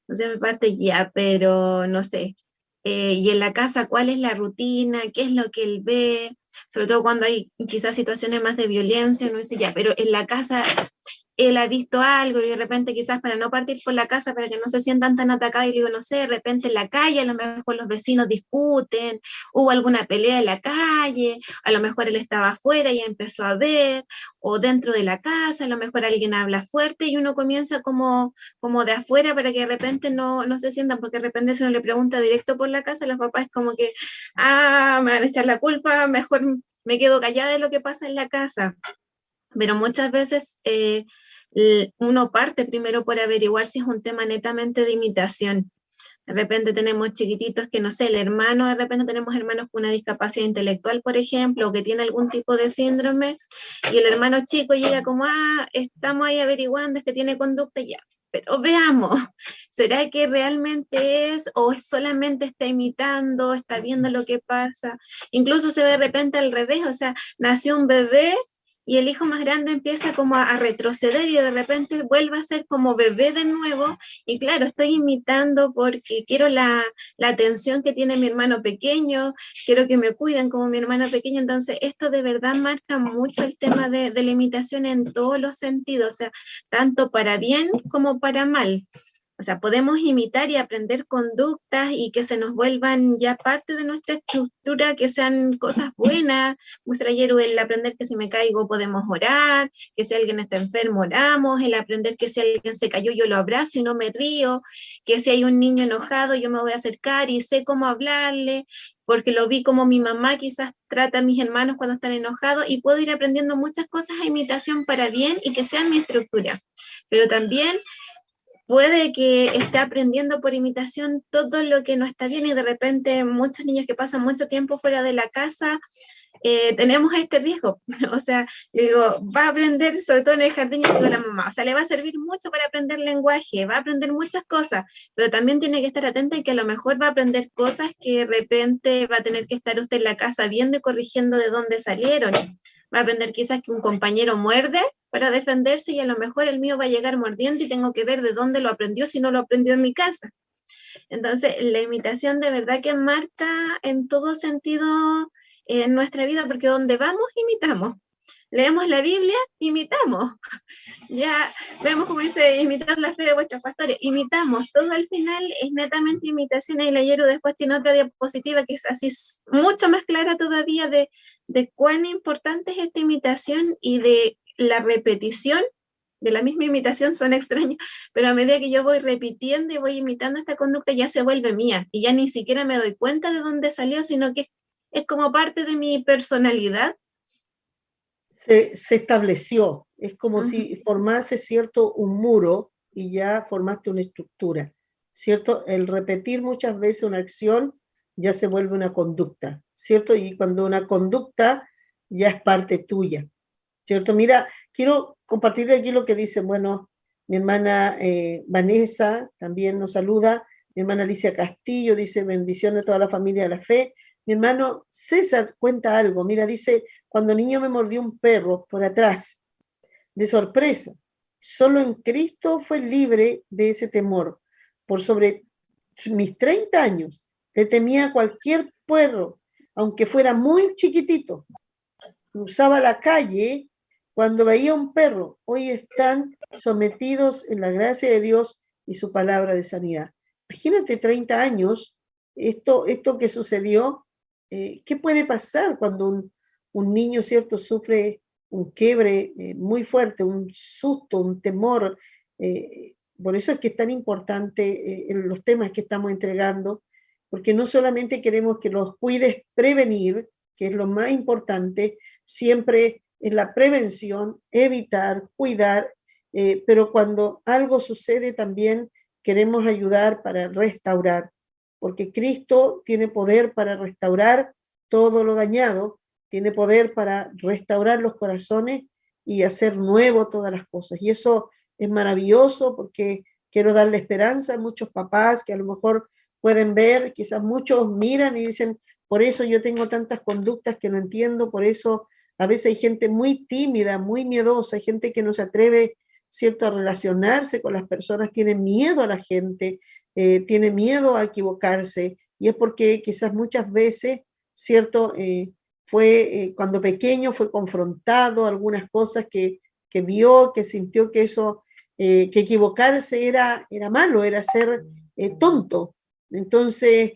No siempre parte ya, pero no sé. Y en la casa, ¿cuál es la rutina? ¿Qué es lo que él ve? Sobre todo cuando hay quizás situaciones más de violencia, uno dice ya, pero en la casa él ha visto algo y de repente quizás para no partir por la casa, para que no se sientan tan atacados, y digo, no sé, de repente en la calle a lo mejor los vecinos discuten, hubo alguna pelea en la calle, a lo mejor él estaba afuera y empezó a ver, o dentro de la casa, a lo mejor alguien habla fuerte y uno comienza como de afuera para que de repente no se sientan, porque de repente si uno le pregunta directo por la casa, los papás es como que, me van a echar la culpa, mejor me quedo callada de lo que pasa en la casa. Pero muchas veces uno parte primero por averiguar si es un tema netamente de imitación. De repente tenemos chiquititos que, no sé, el hermano, de repente tenemos hermanos con una discapacidad intelectual, por ejemplo, o que tiene algún tipo de síndrome, y el hermano chico llega como, estamos ahí averiguando, es que tiene conducta ya. Pero veamos, ¿será que realmente es o solamente está imitando, está viendo lo que pasa? Incluso se ve de repente al revés, o sea, nació un bebé y el hijo más grande empieza como a retroceder y de repente vuelve a ser como bebé de nuevo, y claro, estoy imitando porque quiero la atención que tiene mi hermano pequeño, quiero que me cuiden como mi hermano pequeño, entonces esto de verdad marca mucho el tema de la imitación en todos los sentidos, o sea, tanto para bien como para mal. O sea, podemos imitar y aprender conductas y que se nos vuelvan ya parte de nuestra estructura, que sean cosas buenas. Como decía ayer, el aprender que si me caigo podemos orar, que si alguien está enfermo oramos, el aprender que si alguien se cayó yo lo abrazo y no me río, que si hay un niño enojado yo me voy a acercar y sé cómo hablarle, porque lo vi como mi mamá quizás trata a mis hermanos cuando están enojados, y puedo ir aprendiendo muchas cosas a imitación para bien y que sean mi estructura. Pero también puede que esté aprendiendo por imitación todo lo que no está bien, y de repente muchos niños que pasan mucho tiempo fuera de la casa, tenemos este riesgo. O sea, yo digo, va a aprender, sobre todo en el jardín, yo digo a la mamá, o sea, le va a servir mucho para aprender lenguaje, va a aprender muchas cosas, pero también tiene que estar atenta en que a lo mejor va a aprender cosas que de repente va a tener que estar usted en la casa viendo y corrigiendo de dónde salieron. Va a aprender quizás que un compañero muerde para defenderse, y a lo mejor el mío va a llegar mordiendo y tengo que ver de dónde lo aprendió si no lo aprendió en mi casa. Entonces, la imitación de verdad que marca en todo sentido en nuestra vida, porque donde vamos, imitamos. Leemos la Biblia, imitamos. Ya vemos como dice, imitar la fe de vuestros pastores, imitamos. Todo al final es netamente imitación, y Layero después tiene otra diapositiva que es así mucho más clara todavía de cuán importante es esta imitación y de la repetición de la misma imitación. Son extraños, pero a medida que yo voy repitiendo y voy imitando esta conducta ya se vuelve mía y ya ni siquiera me doy cuenta de dónde salió, sino que es como parte de mi personalidad. Se estableció, es como si formase, ¿cierto?, un muro y ya formaste una estructura, ¿cierto? El repetir muchas veces una acción ya se vuelve una conducta, ¿cierto? Y cuando una conducta ya es parte tuya, ¿cierto? Mira, quiero compartir aquí lo que dice, bueno, mi hermana Vanessa también nos saluda, mi hermana Alicia Castillo dice bendiciones a toda la familia de la fe, mi hermano César cuenta algo, mira, dice, cuando niño me mordió un perro por atrás, de sorpresa, solo en Cristo fue libre de ese temor, por sobre mis 30 años, le temía a cualquier perro, aunque fuera muy chiquitito, cruzaba la calle cuando veía un perro. Hoy están sometidos en la gracia de Dios y su palabra de sanidad. Imagínate 30 años, esto que sucedió, ¿qué puede pasar cuando un niño, ¿cierto?, sufre un quiebre muy fuerte, un susto, un temor? Por eso es que es tan importante los temas que estamos entregando, porque no solamente queremos que los cuides prevenir, que es lo más importante, siempre en la prevención, evitar, cuidar, pero cuando algo sucede también queremos ayudar para restaurar, porque Cristo tiene poder para restaurar todo lo dañado, tiene poder para restaurar los corazones y hacer nuevo todas las cosas. Y eso es maravilloso, porque quiero darle esperanza a muchos papás que a lo mejor pueden ver, quizás muchos miran y dicen, por eso yo tengo tantas conductas que no entiendo, por eso a veces hay gente muy tímida, muy miedosa, hay gente que no se atreve, ¿cierto?, a relacionarse con las personas, tiene miedo a la gente, tiene miedo a equivocarse, y es porque quizás muchas veces, ¿cierto?, cuando pequeño fue confrontado algunas cosas que vio, que sintió que eso, que equivocarse era malo, era ser tonto. Entonces,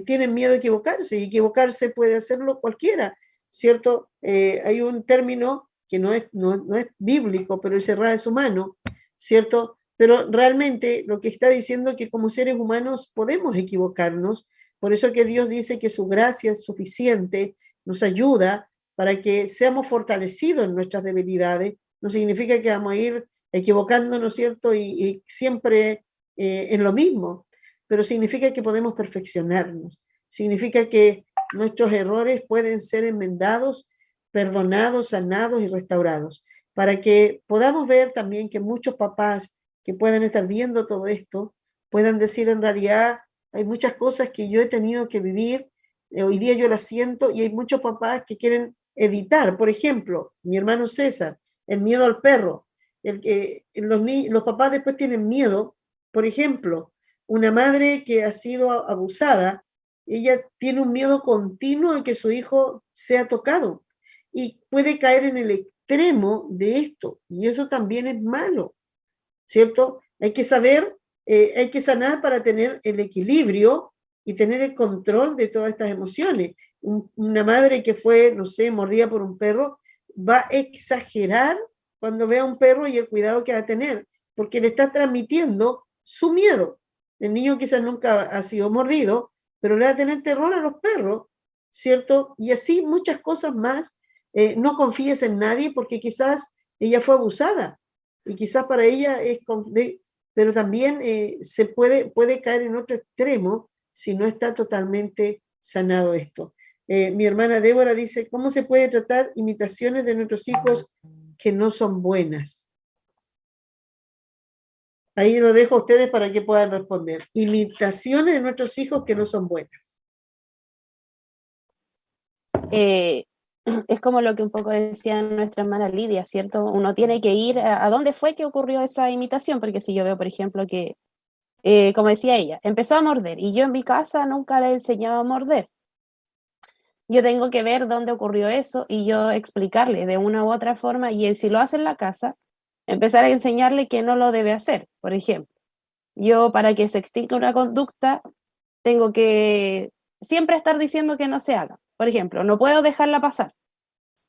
tienen miedo de equivocarse, y equivocarse puede hacerlo cualquiera, ¿cierto? Hay un término que no es bíblico, pero es errar es humano, ¿cierto? Pero realmente lo que está diciendo es que como seres humanos podemos equivocarnos, por eso que Dios dice que su gracia es suficiente, nos ayuda para que seamos fortalecidos en nuestras debilidades. No significa que vamos a ir equivocándonos, ¿cierto? Y siempre en lo mismo, pero significa que podemos perfeccionarnos, significa que nuestros errores pueden ser enmendados, perdonados, sanados y restaurados, para que podamos ver también que muchos papás que puedan estar viendo todo esto, puedan decir en realidad, hay muchas cosas que yo he tenido que vivir, hoy día yo las siento, y hay muchos papás que quieren evitar. Por ejemplo, mi hermano César, el miedo al perro. Los papás después tienen miedo. Por ejemplo, una madre que ha sido abusada, ella tiene un miedo continuo de que su hijo sea tocado y puede caer en el extremo de esto. Y eso también es malo, ¿cierto? Hay que saber, hay que sanar para tener el equilibrio y tener el control de todas estas emociones. Una madre que fue, no sé, mordida por un perro, va a exagerar cuando vea a un perro y el cuidado que va a tener, porque le está transmitiendo su miedo. El niño quizás nunca ha sido mordido, pero le va a tener terror a los perros, ¿cierto? Y así muchas cosas más. No confíes en nadie porque quizás ella fue abusada y quizás para ella es, pero también se puede caer en otro extremo si no está totalmente sanado esto. Mi hermana Débora dice, ¿cómo se puede tratar imitaciones de nuestros hijos que no son buenas? Ahí lo dejo a ustedes para que puedan responder. Imitaciones de nuestros hijos que no son buenas. Es como lo que un poco decía nuestra hermana Lidia, ¿cierto? Uno tiene que ir a dónde fue que ocurrió esa imitación, porque si yo veo, por ejemplo, que, como decía ella, empezó a morder y yo en mi casa nunca le enseñaba a morder. Yo tengo que ver dónde ocurrió eso y yo explicarle de una u otra forma y él, si lo hace en la casa, empezar a enseñarle que no lo debe hacer. Por ejemplo, yo para que se extinga una conducta tengo que siempre estar diciendo que no se haga. Por ejemplo, no puedo dejarla pasar.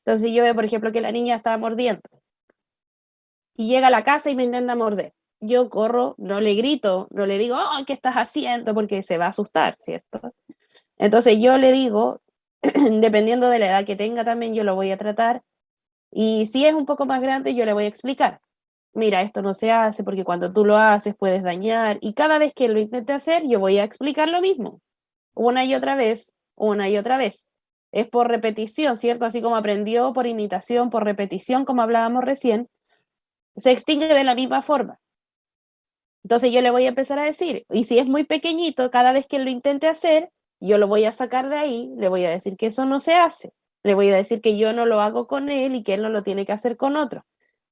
Entonces yo veo, por ejemplo, que la niña está mordiendo y llega a la casa y me intenta morder. Yo corro, no le grito, no le digo, oh, ¿qué estás haciendo? Porque se va a asustar, ¿cierto? Entonces yo le digo, dependiendo de la edad que tenga también, yo lo voy a tratar. Y si es un poco más grande, yo le voy a explicar. Mira, esto no se hace porque cuando tú lo haces puedes dañar. Y cada vez que lo intente hacer, yo voy a explicar lo mismo. Una y otra vez, una y otra vez. Es por repetición, ¿cierto? Así como aprendió por imitación, por repetición, como hablábamos recién, se extingue de la misma forma. Entonces yo le voy a empezar a decir, y si es muy pequeñito, cada vez que lo intente hacer, yo lo voy a sacar de ahí, le voy a decir que eso no se hace, le voy a decir que yo no lo hago con él y que él no lo tiene que hacer con otro.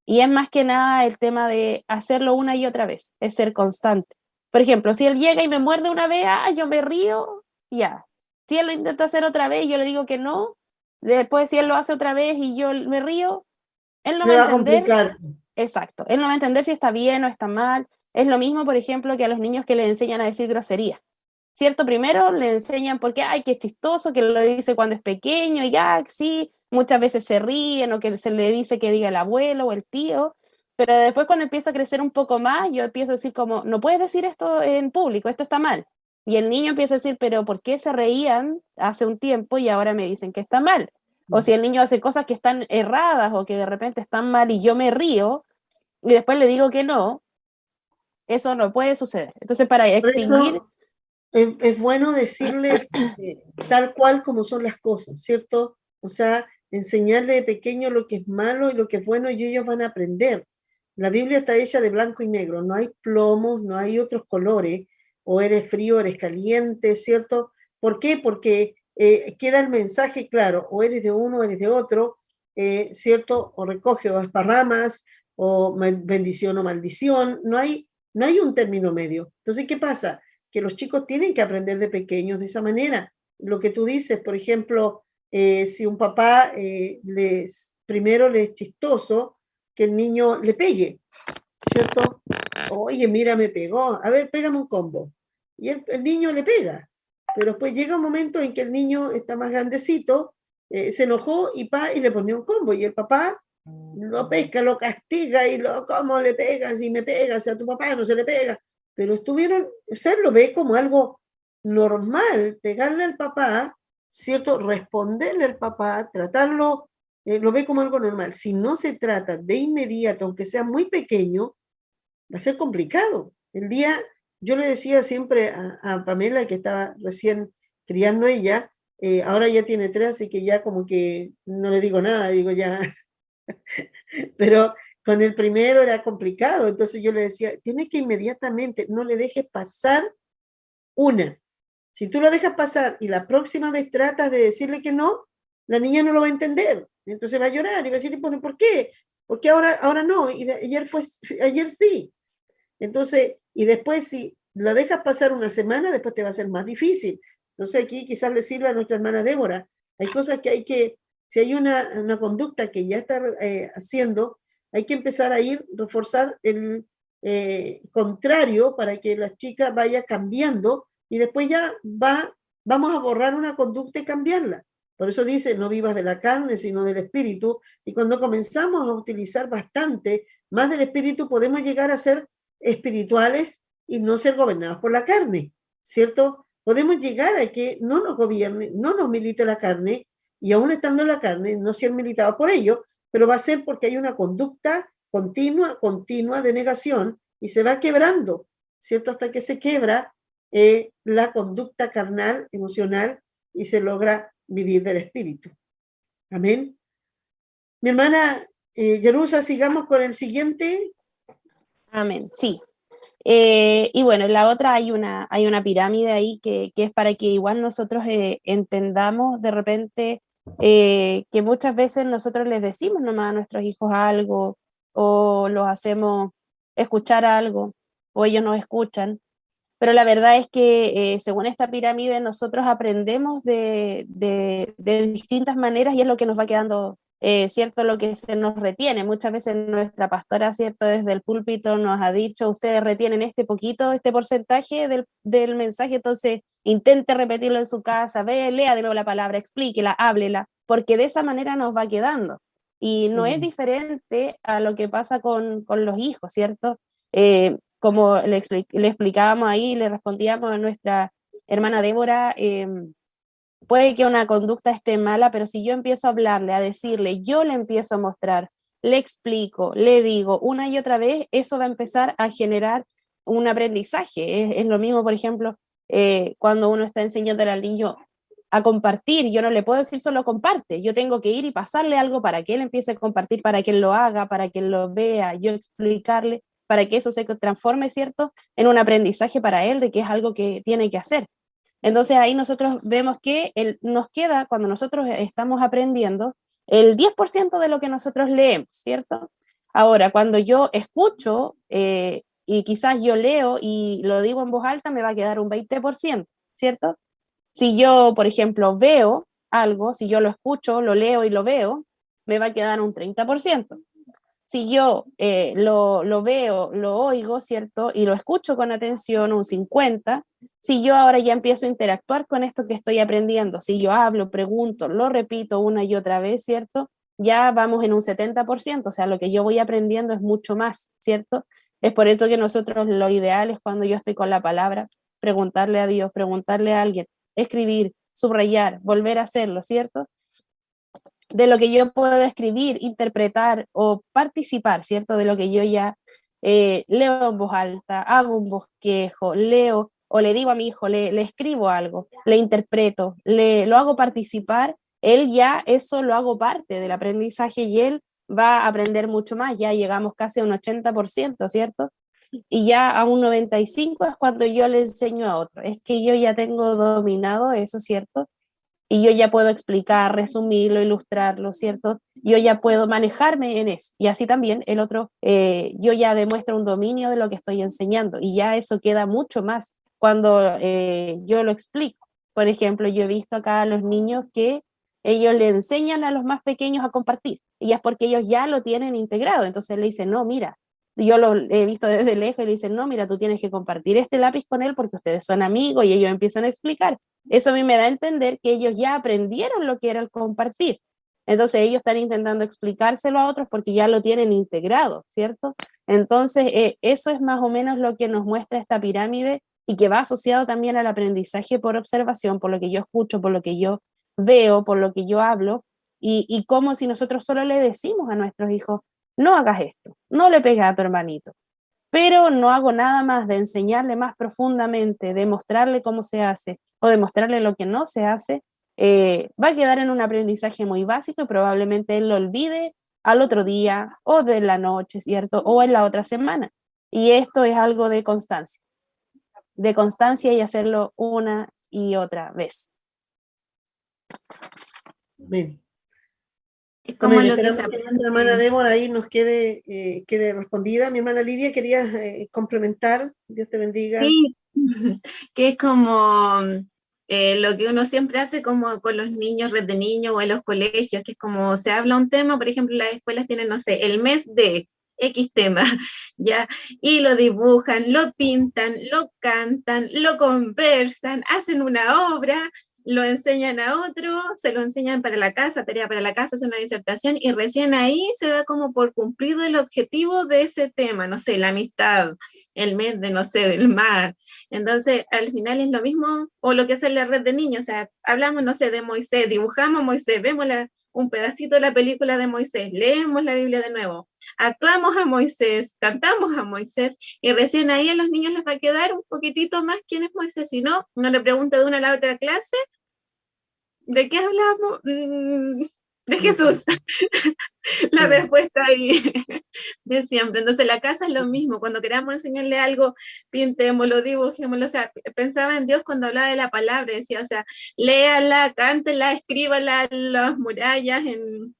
Y es más que nada el tema de hacerlo una y otra vez, es ser constante. Por ejemplo, si él llega y me muerde una vez, yo me río, ya. Si él lo intenta hacer otra vez y yo le digo que no, después si él lo hace otra vez y yo me río, él no Se va a va a entender. complicar. Exacto, él no va a entender si está bien o está mal. Es lo mismo, por ejemplo, que a los niños que les enseñan a decir groserías. ¿Cierto? Primero le enseñan porque, ay, qué chistoso, que lo dice cuando es pequeño, y ya, sí, muchas veces se ríen o que se le dice que diga el abuelo o el tío, pero después cuando empieza a crecer un poco más, yo empiezo a decir como, no puedes decir esto en público, esto está mal. Y el niño empieza a decir, pero ¿por qué se reían hace un tiempo y ahora me dicen que está mal? O si el niño hace cosas que están erradas o que de repente están mal y yo me río, y después le digo que no, eso no puede suceder. Entonces, para Por extinguir, eso es bueno decirles tal cual como son las cosas, ¿cierto? O sea, enseñarle de pequeño lo que es malo y lo que es bueno y ellos van a aprender. La Biblia está hecha de blanco y negro, no hay plomos, no hay otros colores, o eres frío, eres caliente, ¿cierto? ¿Por qué? Porque queda el mensaje claro, o eres de uno, o eres de otro, ¿cierto? O recoge o esparramas, o bendición o maldición, no hay un término medio. Entonces, ¿qué pasa? Que los chicos tienen que aprender de pequeños de esa manera. Lo que tú dices, por ejemplo, si un papá primero le es chistoso que el niño le pegue, ¿cierto? Oye, mira, me pegó, a ver, pégame un combo. Y el niño le pega, pero después llega un momento en que el niño está más grandecito, se enojó y le ponía un combo, y el papá lo pesca, lo castiga y ¿cómo le pegas? Y me pegas, a tu papá no se le pega. Pero o sea, lo ve como algo normal, pegarle al papá, ¿cierto? Responderle al papá, tratarlo, lo ve como algo normal. Si no se trata de inmediato, aunque sea muy pequeño, va a ser complicado. Yo le decía siempre a Pamela, que estaba recién criando ella, ahora ya tiene 3, así que ya como que no le digo nada, digo ya, pero con el primero era complicado, entonces yo le decía, tienes que inmediatamente, no le dejes pasar una. Si tú lo dejas pasar y la próxima vez tratas de decirle que no, la niña no lo va a entender, entonces va a llorar y va a decir, bueno, ¿por qué? Porque ahora no, y ayer sí. Entonces, y después si la dejas pasar una semana, después te va a ser más difícil. Entonces aquí quizás le sirva a nuestra hermana Débora. Hay cosas que si hay una conducta que ya está haciendo, hay que empezar a reforzar el contrario para que la chica vaya cambiando y después ya vamos a borrar una conducta y cambiarla. Por eso dice, no vivas de la carne, sino del espíritu. Y cuando comenzamos a utilizar bastante más del espíritu, podemos llegar a ser espirituales y no ser gobernados por la carne, ¿cierto? Podemos llegar a que no nos gobierne, no nos milite la carne, y aún estando en la carne, no ser militados por ello, pero va a ser porque hay una conducta continua de negación y se va quebrando, ¿cierto? Hasta que se quebra la conducta carnal, emocional, y se logra vivir del espíritu. Amén. Mi hermana Jerusa, sigamos con el siguiente. Amén, sí. Y bueno, en la otra hay una pirámide ahí que es para que igual nosotros entendamos de repente que muchas veces nosotros les decimos nomás a nuestros hijos algo o los hacemos escuchar algo o ellos nos escuchan, pero la verdad es que según esta pirámide nosotros aprendemos de distintas maneras y es lo que nos va quedando, cierto, lo que se nos retiene. Muchas veces nuestra pastora, cierto, desde el púlpito nos ha dicho, ustedes retienen este poquito, este porcentaje del mensaje, entonces intente repetirlo en su casa, lea de nuevo la palabra, explíquela, háblela, porque de esa manera nos va quedando. Y no es diferente a lo que pasa con los hijos, ¿cierto? Como le explicábamos ahí, le respondíamos a nuestra hermana Débora, puede que una conducta esté mala, pero si yo empiezo a hablarle, a decirle, yo le empiezo a mostrar, le explico, le digo una y otra vez, eso va a empezar a generar un aprendizaje. Es lo mismo, por ejemplo, cuando uno está enseñando al niño a compartir, yo no le puedo decir solo comparte, yo tengo que ir y pasarle algo para que él empiece a compartir, para que él lo haga, para que él lo vea, yo explicarle, para que eso se transforme, ¿cierto?, en un aprendizaje para él de que es algo que tiene que hacer. Entonces ahí nosotros vemos que nos queda, cuando nosotros estamos aprendiendo, el 10% de lo que nosotros leemos, ¿cierto? Ahora, cuando yo escucho y quizás yo leo y lo digo en voz alta, me va a quedar un 20%, ¿cierto? Si yo, por ejemplo, veo algo, si yo lo escucho, lo leo y lo veo, me va a quedar un 30%. Si yo lo veo, lo oigo, ¿cierto? Y lo escucho con atención, un 50%. Si yo ahora ya empiezo a interactuar con esto que estoy aprendiendo, si yo hablo, pregunto, lo repito una y otra vez, ¿cierto? Ya vamos en un 70%, o sea, lo que yo voy aprendiendo es mucho más, ¿cierto? Es por eso que nosotros lo ideal es cuando yo estoy con la palabra, preguntarle a Dios, preguntarle a alguien, escribir, subrayar, volver a hacerlo, ¿cierto? De lo que yo puedo escribir, interpretar o participar, ¿cierto? De lo que yo ya leo en voz alta, hago un bosquejo, leo o le digo a mi hijo, le escribo algo, le interpreto, lo hago participar, él ya eso lo hago parte del aprendizaje y él va a aprender mucho más, ya llegamos casi a un 80%, ¿cierto? Y ya a un 95% es cuando yo le enseño a otro, es que yo ya tengo dominado eso, ¿cierto? Y yo ya puedo explicar, resumirlo, ilustrarlo, ¿cierto? Yo ya puedo manejarme en eso. Y así también el otro, yo ya demuestro un dominio de lo que estoy enseñando y ya eso queda mucho más cuando yo lo explico. Por ejemplo, yo he visto acá a los niños que ellos le enseñan a los más pequeños a compartir y es porque ellos ya lo tienen integrado. Entonces le dicen, no, mira, yo lo he visto desde lejos y le dicen, no, mira, tú tienes que compartir este lápiz con él porque ustedes son amigos y ellos empiezan a explicar. Eso a mí me da a entender que ellos ya aprendieron lo que era el compartir. Entonces ellos están intentando explicárselo a otros porque ya lo tienen integrado, ¿cierto? Entonces eso es más o menos lo que nos muestra esta pirámide y que va asociado también al aprendizaje por observación, por lo que yo escucho, por lo que yo veo, por lo que yo hablo, y como si nosotros solo le decimos a nuestros hijos, no hagas esto, no le pegas a tu hermanito, pero no hago nada más de enseñarle más profundamente, de mostrarle cómo se hace o de mostrarle lo que no se hace, va a quedar en un aprendizaje muy básico y probablemente él lo olvide al otro día o de la noche, ¿cierto? O en la otra semana. Y esto es algo de constancia y hacerlo una y otra vez. Amén. Es como Amén. lo que se Esperamos que nuestra hermana aprende. Débora ahí nos quede respondida. Mi hermana Lidia, ¿querías complementar? Dios te bendiga. Sí, que es como lo que uno siempre hace como con los niños, red de niños o en los colegios, que es como se habla un tema, por ejemplo, las escuelas tienen, no sé, el mes de X tema, ¿ya? Y lo dibujan, lo pintan, lo cantan, lo conversan, hacen una obra, lo enseñan a otro, se lo enseñan para la casa, tarea para la casa, hacen una disertación y recién ahí se da como por cumplido el objetivo de ese tema, no sé, la amistad, el mes de, no sé, del mar. Entonces, al final es lo mismo, o lo que es en la red de niños, o sea, hablamos, no sé, de Moisés, dibujamos a Moisés, vemos un pedacito de la película de Moisés, leemos la Biblia de nuevo, actuamos a Moisés, cantamos a Moisés, y recién ahí a los niños les va a quedar un poquitito más quién es Moisés, si no, uno le pregunta de una a la otra clase, ¿de qué hablamos? De Jesús. La Sí. respuesta ahí de siempre. Entonces, la casa es lo mismo. Cuando queramos enseñarle algo, pintémoslo, dibujémoslo. O sea, pensaba en Dios cuando hablaba de la palabra. Decía, o sea, léala, cántela, escríbala en las murallas, en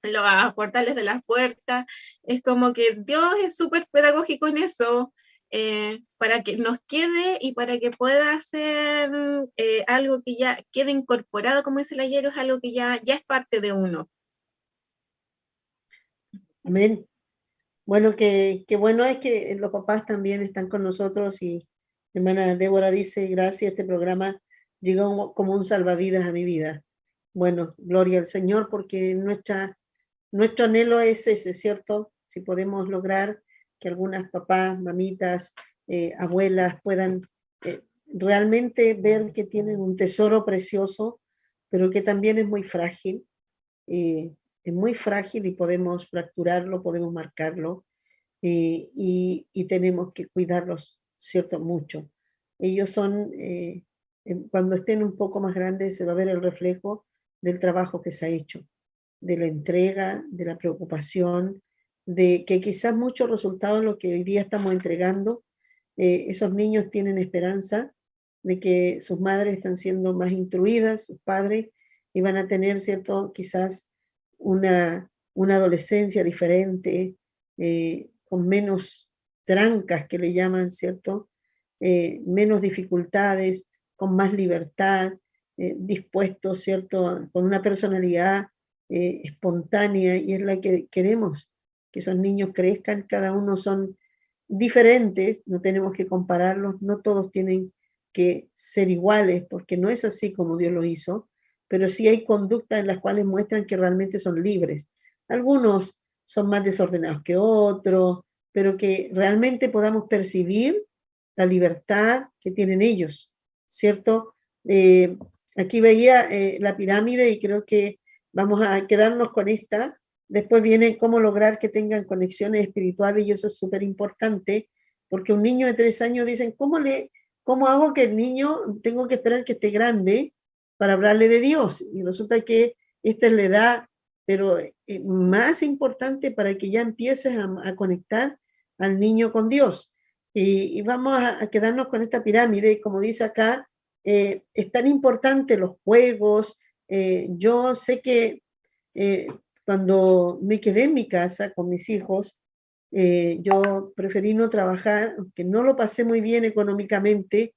los portales de las puertas. Es como que Dios es súper pedagógico en eso. Para que nos quede y para que pueda ser algo que ya quede incorporado, como dice el ayer, es algo que ya es parte de uno. Amén. Bueno, que bueno es que los papás también están con nosotros y hermana Débora dice, gracias, este programa llegó como un salvavidas a mi vida. Bueno, gloria al Señor porque nuestro anhelo es ese, ¿cierto? Si podemos lograr que algunas papás, mamitas, abuelas puedan realmente ver que tienen un tesoro precioso, pero que también es muy frágil y podemos fracturarlo, podemos marcarlo y tenemos que cuidarlos, ¿cierto? Mucho. Ellos son, cuando estén un poco más grandes, se va a ver el reflejo del trabajo que se ha hecho, de la entrega, de la preocupación, de que quizás muchos resultados de lo que hoy día estamos entregando, esos niños tienen esperanza de que sus madres están siendo más instruidas, sus padres, y van a tener, ¿cierto? Quizás una adolescencia diferente, con menos trancas que le llaman, ¿cierto? Menos dificultades, con más libertad, dispuestos, ¿cierto? Con una personalidad espontánea y es la que queremos, que esos niños crezcan, cada uno son diferentes, no tenemos que compararlos, no todos tienen que ser iguales, porque no es así como Dios lo hizo, pero sí hay conductas en las cuales muestran que realmente son libres. Algunos son más desordenados que otros, pero que realmente podamos percibir la libertad que tienen ellos, ¿cierto? Aquí veía la pirámide y creo que vamos a quedarnos con esta. Después viene cómo lograr que tengan conexiones espirituales y eso es súper importante, porque un niño de 3 años dicen, ¿cómo hago que el niño, tengo que esperar que esté grande para hablarle de Dios? Y resulta que esta es la edad, pero más importante para que ya empieces a conectar al niño con Dios. Y vamos a quedarnos con esta pirámide, como dice acá, es tan importante los juegos. Yo sé que eh, cuando me quedé en mi casa con mis hijos, yo preferí no trabajar, aunque no lo pasé muy bien económicamente,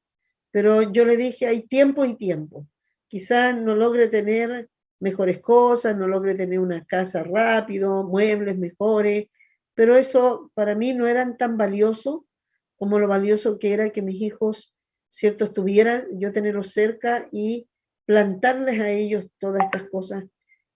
pero yo le dije, hay tiempo y tiempo. Quizás no logre tener mejores cosas, no logre tener una casa rápido, muebles mejores, pero eso para mí no eran tan valioso como lo valioso que era que mis hijos, cierto, estuvieran, yo tenerlos cerca y plantarles a ellos todas estas cosas.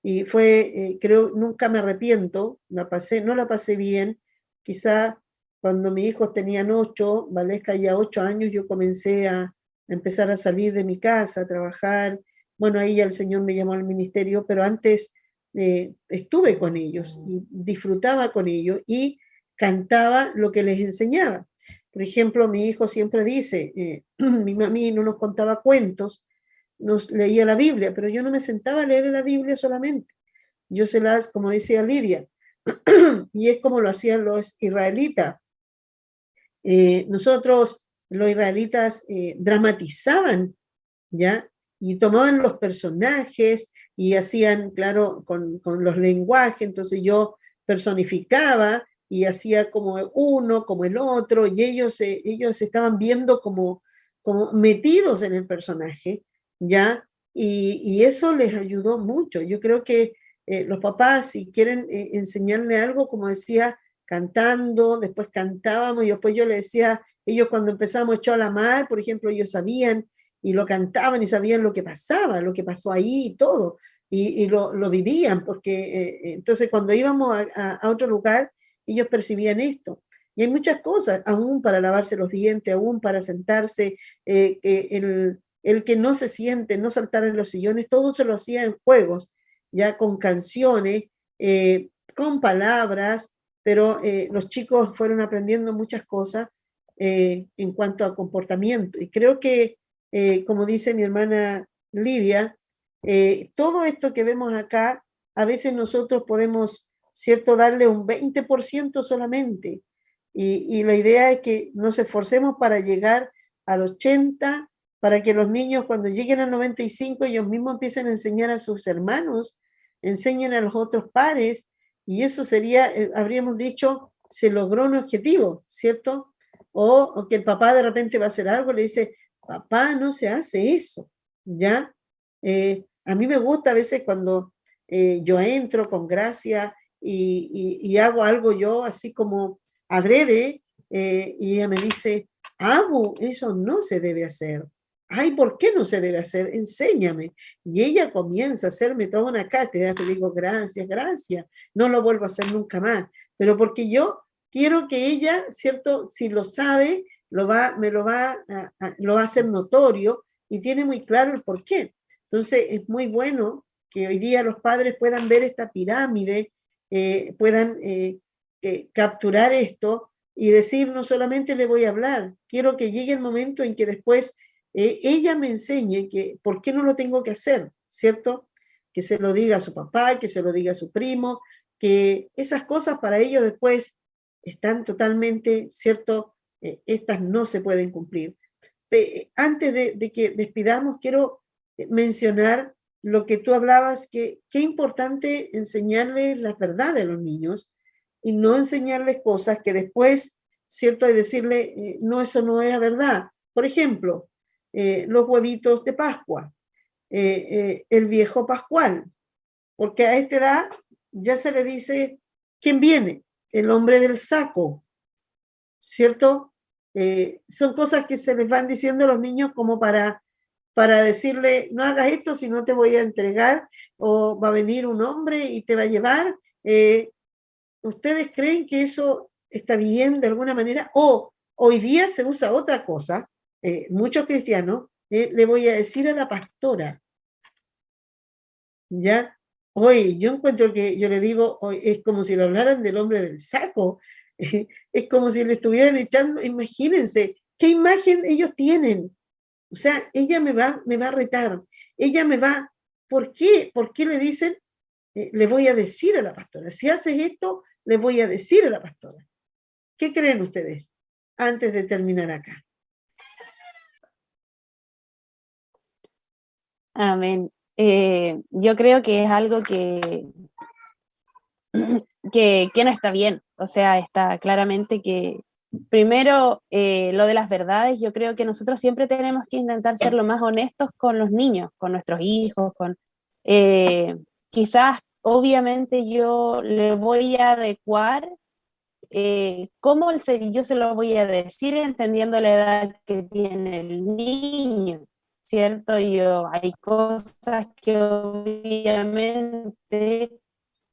Y fue, creo, nunca me arrepiento, no la pasé bien, quizá cuando mis hijos tenían 8, Valesca ya 8 años, yo comencé a empezar a salir de mi casa, a trabajar. Bueno, ahí ya el Señor me llamó al ministerio, pero antes estuve con ellos y disfrutaba con ellos y cantaba lo que les enseñaba. Por ejemplo, mi hijo siempre dice, mi mami no nos contaba cuentos, nos leía la Biblia, pero yo no me sentaba a leer la Biblia solamente. Yo se las, como decía Lidia, y es como lo hacían los israelitas. Nosotros, los israelitas, dramatizaban, ¿ya? y tomaban los personajes y hacían, claro, con los lenguajes, entonces yo personificaba y hacía como uno, como el otro, y ellos estaban viendo como metidos en el personaje, ¿ya? Y eso les ayudó mucho. Yo creo que los papás, si quieren enseñarle algo, como decía, cantando, después cantábamos, y después yo le decía, ellos cuando empezamos echó a la mar, por ejemplo, ellos sabían y lo cantaban y sabían lo que pasaba, lo que pasó ahí y todo, y lo vivían, porque entonces cuando íbamos a otro lugar, ellos percibían esto. Y hay muchas cosas, aún para lavarse los dientes, aún para sentarse, el que no se siente, no saltar en los sillones, todo se lo hacía en juegos, ya con canciones, con palabras, pero los chicos fueron aprendiendo muchas cosas en cuanto a comportamiento. Y creo que, como dice mi hermana Lidia, todo esto que vemos acá, a veces nosotros podemos, ¿cierto?, darle un 20% solamente. Y la idea es que nos esforcemos para llegar al 80%, para que los niños cuando lleguen al 95 ellos mismos empiecen a enseñar a sus hermanos, enseñen a los otros pares, y eso sería, habríamos dicho, se logró un objetivo, ¿cierto? O que el papá de repente va a hacer algo, le dice, papá, no se hace eso, ¿ya? A mí me gusta a veces cuando yo entro con gracia y hago algo yo así como adrede, y ella me dice, Abu, eso no se debe hacer. Ay, ¿por qué no se debe hacer? Enséñame. Y ella comienza a hacerme toda una cátedra, te digo, gracias, gracias, no lo vuelvo a hacer nunca más, pero porque yo quiero que ella, ¿cierto? Si lo sabe, lo va a hacer notorio y tiene muy claro el por qué. Entonces, es muy bueno que hoy día los padres puedan ver esta pirámide, puedan capturar esto y decir, no solamente le voy a hablar, quiero que llegue el momento en que después ella me enseñe que por qué no lo tengo que hacer, ¿cierto? Que se lo diga a su papá, que se lo diga a su primo, que esas cosas para ellos después están totalmente, ¿cierto? Estas no se pueden cumplir. Antes de que despidamos, quiero mencionar lo que tú hablabas, que qué importante enseñarles la verdad a los niños y no enseñarles cosas que después, ¿cierto? Y decirle, no, eso no era verdad. Por ejemplo, los huevitos de Pascua, el viejo Pascual, porque a esta edad ya se le dice, ¿quién viene? El hombre del saco, ¿cierto? Son cosas que se les van diciendo a los niños como para decirle, no hagas esto si no te voy a entregar, o va a venir un hombre y te va a llevar. ¿Ustedes creen que eso está bien de alguna manera? O hoy día se usa otra cosa, muchos cristianos, le voy a decir a la pastora, ¿ya? Hoy yo encuentro que yo le digo, hoy es como si le hablaran del hombre del saco, es como si le estuvieran echando, imagínense, ¿qué imagen ellos tienen? O sea, ella me va a retar, ella me va, ¿por qué? ¿Por qué le dicen? Le voy a decir a la pastora, si haces esto, le voy a decir a la pastora. ¿Qué creen ustedes? Antes de terminar acá. Amén. Yo creo que es algo que no está bien. O sea, está claramente que, primero, lo de las verdades, yo creo que nosotros siempre tenemos que intentar ser lo más honestos con los niños, con nuestros hijos, quizás, obviamente, yo le voy a adecuar cómo yo se lo voy a decir entendiendo la edad que tiene el niño, ¿cierto? Hay cosas que obviamente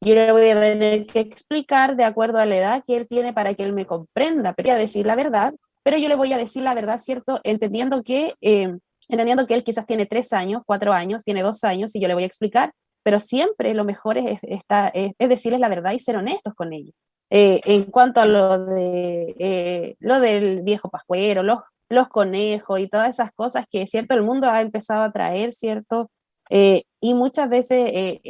yo le voy a tener que explicar de acuerdo a la edad que él tiene para que él me comprenda, pero voy a decir la verdad, pero yo le voy a decir la verdad, ¿cierto? Entendiendo que él quizás tiene 3 años, 4 años, tiene 2 años y yo le voy a explicar, pero siempre lo mejor es decirles la verdad y ser honestos con ellos. En cuanto a lo del viejo pascuero, los conejos y todas esas cosas que, ¿cierto? El mundo ha empezado a traer, ¿cierto? Y muchas veces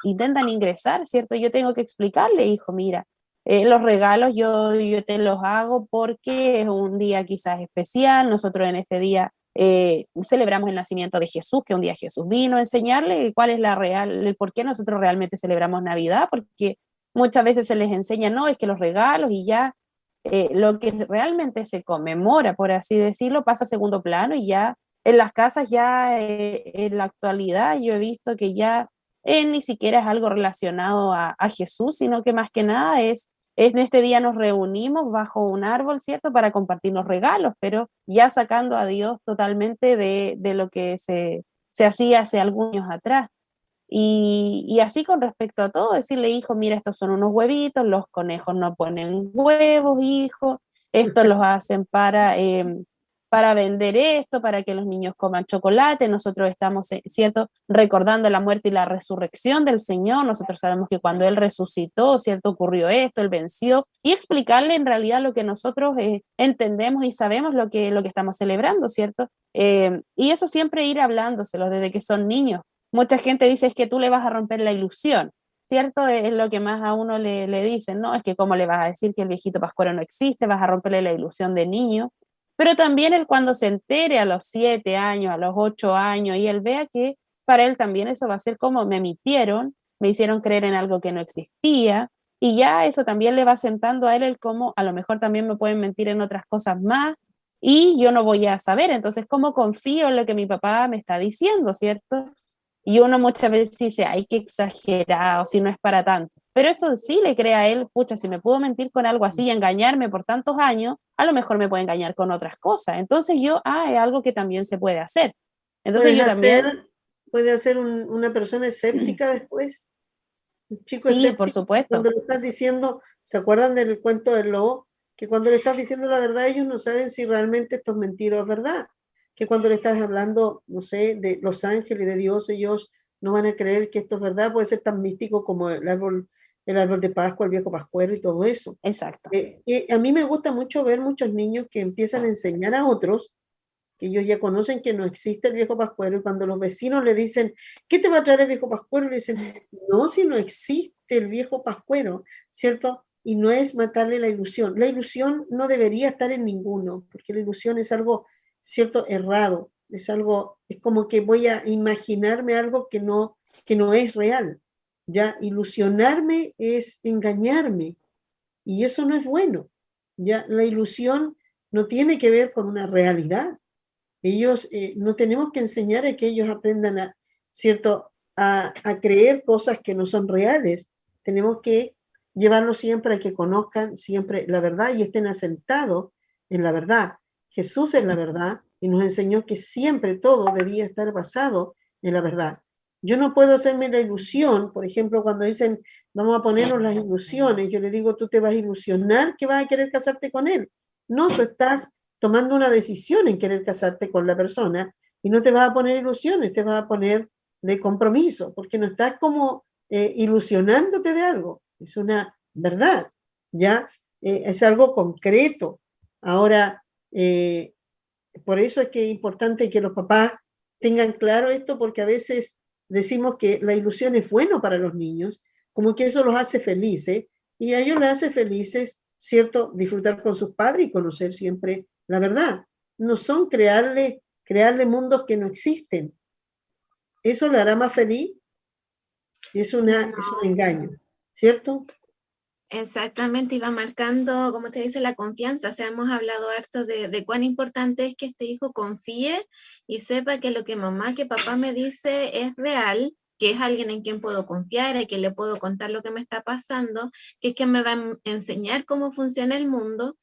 intentan ingresar, ¿cierto? Yo tengo que explicarle, hijo, mira, los regalos yo te los hago porque es un día quizás especial, nosotros en este día celebramos el nacimiento de Jesús, que un día Jesús vino a enseñarle cuál es el por qué nosotros realmente celebramos Navidad, porque muchas veces se les enseña, no, es que los regalos y ya lo que realmente se conmemora, por así decirlo, pasa a segundo plano y ya en las casas ya en la actualidad yo he visto que ya ni siquiera es algo relacionado a Jesús, sino que más que nada en este día nos reunimos bajo un árbol, ¿cierto? Para compartir los regalos, pero ya sacando a Dios totalmente de lo que se hacía hace algunos años atrás. Y así con respecto a todo, decirle, hijo, mira, estos son unos huevitos, los conejos no ponen huevos, hijo, estos los hacen para vender esto, para que los niños coman chocolate, nosotros estamos, ¿cierto?, recordando la muerte y la resurrección del Señor, nosotros sabemos que cuando Él resucitó, ¿cierto?, ocurrió esto, Él venció, y explicarle en realidad lo que nosotros entendemos y sabemos lo que estamos celebrando, ¿cierto? Y eso siempre ir hablándoselo desde que son niños. Mucha gente dice es que tú le vas a romper la ilusión, ¿cierto? Es lo que más a uno le dicen, ¿no? Es que cómo le vas a decir que el viejito pascuero no existe, vas a romperle la ilusión de niño. Pero también él cuando se entere a los 7 años, a los 8 años, y él vea que para él también eso va a ser como me mitieron, me hicieron creer en algo que no existía, y ya eso también le va sentando a él el cómo a lo mejor también me pueden mentir en otras cosas más, y yo no voy a saber, entonces cómo confío en lo que mi papá me está diciendo, ¿cierto? Y uno muchas veces dice, ay, qué exagerado, si no es para tanto. Pero eso sí le cree a él, pucha, si me puedo mentir con algo así y engañarme por tantos años, a lo mejor me puede engañar con otras cosas. Entonces es algo que también se puede hacer. Entonces yo también... Puede hacer una persona escéptica después, un chico Sí, por escéptico, supuesto. cuando le estás diciendo, ¿se acuerdan del cuento del lobo? Que cuando le estás diciendo la verdad, ellos no saben si realmente esto es mentira o es verdad. Que cuando le estás hablando, no sé, de los ángeles, de Dios, ellos no van a creer que esto es verdad, puede ser tan místico como el árbol de Pascua, el viejo pascuero y todo eso. Exacto. A mí me gusta mucho ver muchos niños que empiezan a enseñar a otros que ellos ya conocen que no existe el viejo pascuero, y cuando los vecinos le dicen, ¿qué te va a traer el viejo pascuero? Le dicen, no, si no existe el viejo pascuero, ¿cierto? Y no es matarle la ilusión. La ilusión no debería estar en ninguno, porque la ilusión es algo, ¿cierto?, errado, es algo, es como que voy a imaginarme algo que no es real. Ya, ilusionarme es engañarme, y eso no es bueno. Ya, la ilusión no tiene que ver con una realidad. Ellos, no tenemos que enseñar a que ellos aprendan ¿cierto?, a creer cosas que no son reales. Tenemos que llevarlos siempre a que conozcan siempre la verdad y estén asentados en la verdad. Jesús es la verdad y nos enseñó que siempre todo debía estar basado en la verdad. Yo no puedo hacerme la ilusión, por ejemplo, cuando dicen, vamos a ponernos las ilusiones, yo le digo, tú te vas a ilusionar que vas a querer casarte con él. No, tú estás tomando una decisión en querer casarte con la persona y no te vas a poner ilusiones, te vas a poner de compromiso, porque no estás como ilusionándote de algo, es una verdad, ¿ya? Es algo concreto. Ahora, por eso es que es importante que los papás tengan claro esto, porque a veces decimos que la ilusión es bueno para los niños, como que eso los hace felices, y a ellos les hace felices, ¿cierto?, disfrutar con sus padres y conocer siempre la verdad. No son crearle mundos que no existen. Eso le hará más feliz, es un engaño, ¿cierto? Exactamente, y va marcando, como te dice, la confianza. O sea, hemos hablado harto de cuán importante es que este hijo confíe y sepa que lo que mamá, que papá me dice es real, que es alguien en quien puedo confiar, a quien le puedo contar lo que me está pasando, que es quien me va a enseñar cómo funciona el mundo,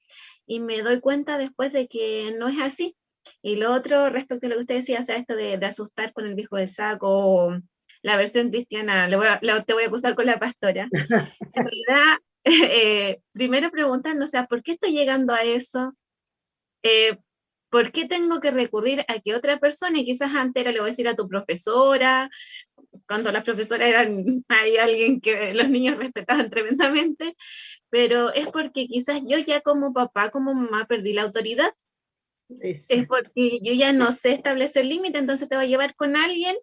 y me doy cuenta después de que no es así. Y lo otro, respecto a lo que usted decía, o sea, esto de asustar con el viejo del saco, o la versión cristiana, te voy a acusar con la pastora. En realidad, primero preguntarnos, o sea, ¿por qué estoy llegando a eso? ¿Por qué tengo que recurrir a que otra persona, y quizás antes le voy a decir a tu profesora, cuando las profesoras eran ahí alguien que los niños respetaban tremendamente, pero es porque quizás yo ya como papá, como mamá, perdí la autoridad. Es porque yo ya no sé establecer límites, entonces te va a llevar con alguien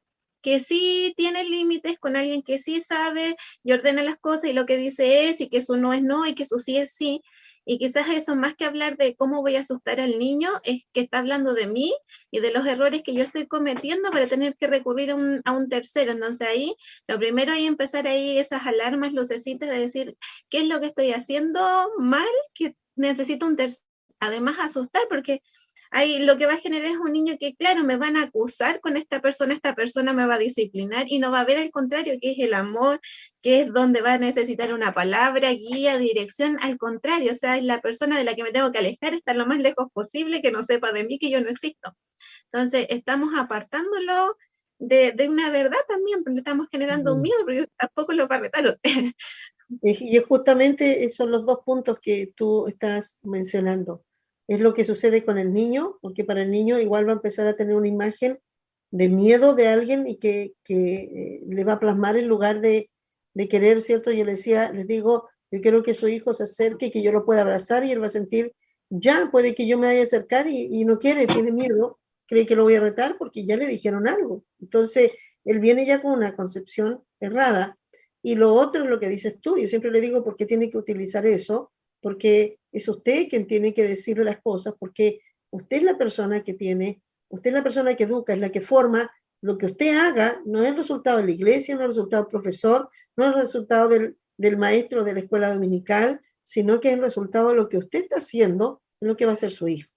que sí tiene límites, con alguien que sí sabe y ordena las cosas, y lo que dice es, y que eso no es no, y que eso sí es sí. Y quizás eso, más que hablar de cómo voy a asustar al niño, es que está hablando de mí y de los errores que yo estoy cometiendo para tener que recurrir a un tercero. Entonces ahí, lo primero es empezar ahí esas alarmas, lucecitas de decir, ¿qué es lo que estoy haciendo mal? Que necesito un tercero. Además, asustar, porque ahí lo que va a generar es un niño que, claro, me van a acusar con esta persona me va a disciplinar y no va a ver al contrario, que es el amor, que es donde va a necesitar una palabra, guía, dirección, al contrario, o sea, es la persona de la que me tengo que alejar, estar lo más lejos posible, que no sepa de mí que yo no existo. Entonces, estamos apartándolo de una verdad también, porque estamos generando un miedo, porque tampoco lo va a retar usted. Y justamente esos son los dos puntos que tú estás mencionando. Es lo que sucede con el niño, porque para el niño igual va a empezar a tener una imagen de miedo de alguien y que le va a plasmar en lugar de querer, ¿cierto? Yo les digo, yo quiero que su hijo se acerque y que yo lo pueda abrazar y él va a sentir, ya puede que yo me vaya a acercar y no quiere, tiene miedo, cree que lo voy a retar porque ya le dijeron algo. Entonces, él viene ya con una concepción errada. Y lo otro es lo que dices tú. Yo siempre le digo por qué tiene que utilizar eso, porque es usted quien tiene que decirle las cosas, porque usted es la persona que tiene, usted es la persona que educa, es la que forma. Lo que usted haga no es el resultado de la iglesia, no es el resultado del profesor, no es el resultado del maestro de la escuela dominical, sino que es el resultado de lo que usted está haciendo, es lo que va a hacer su hijo.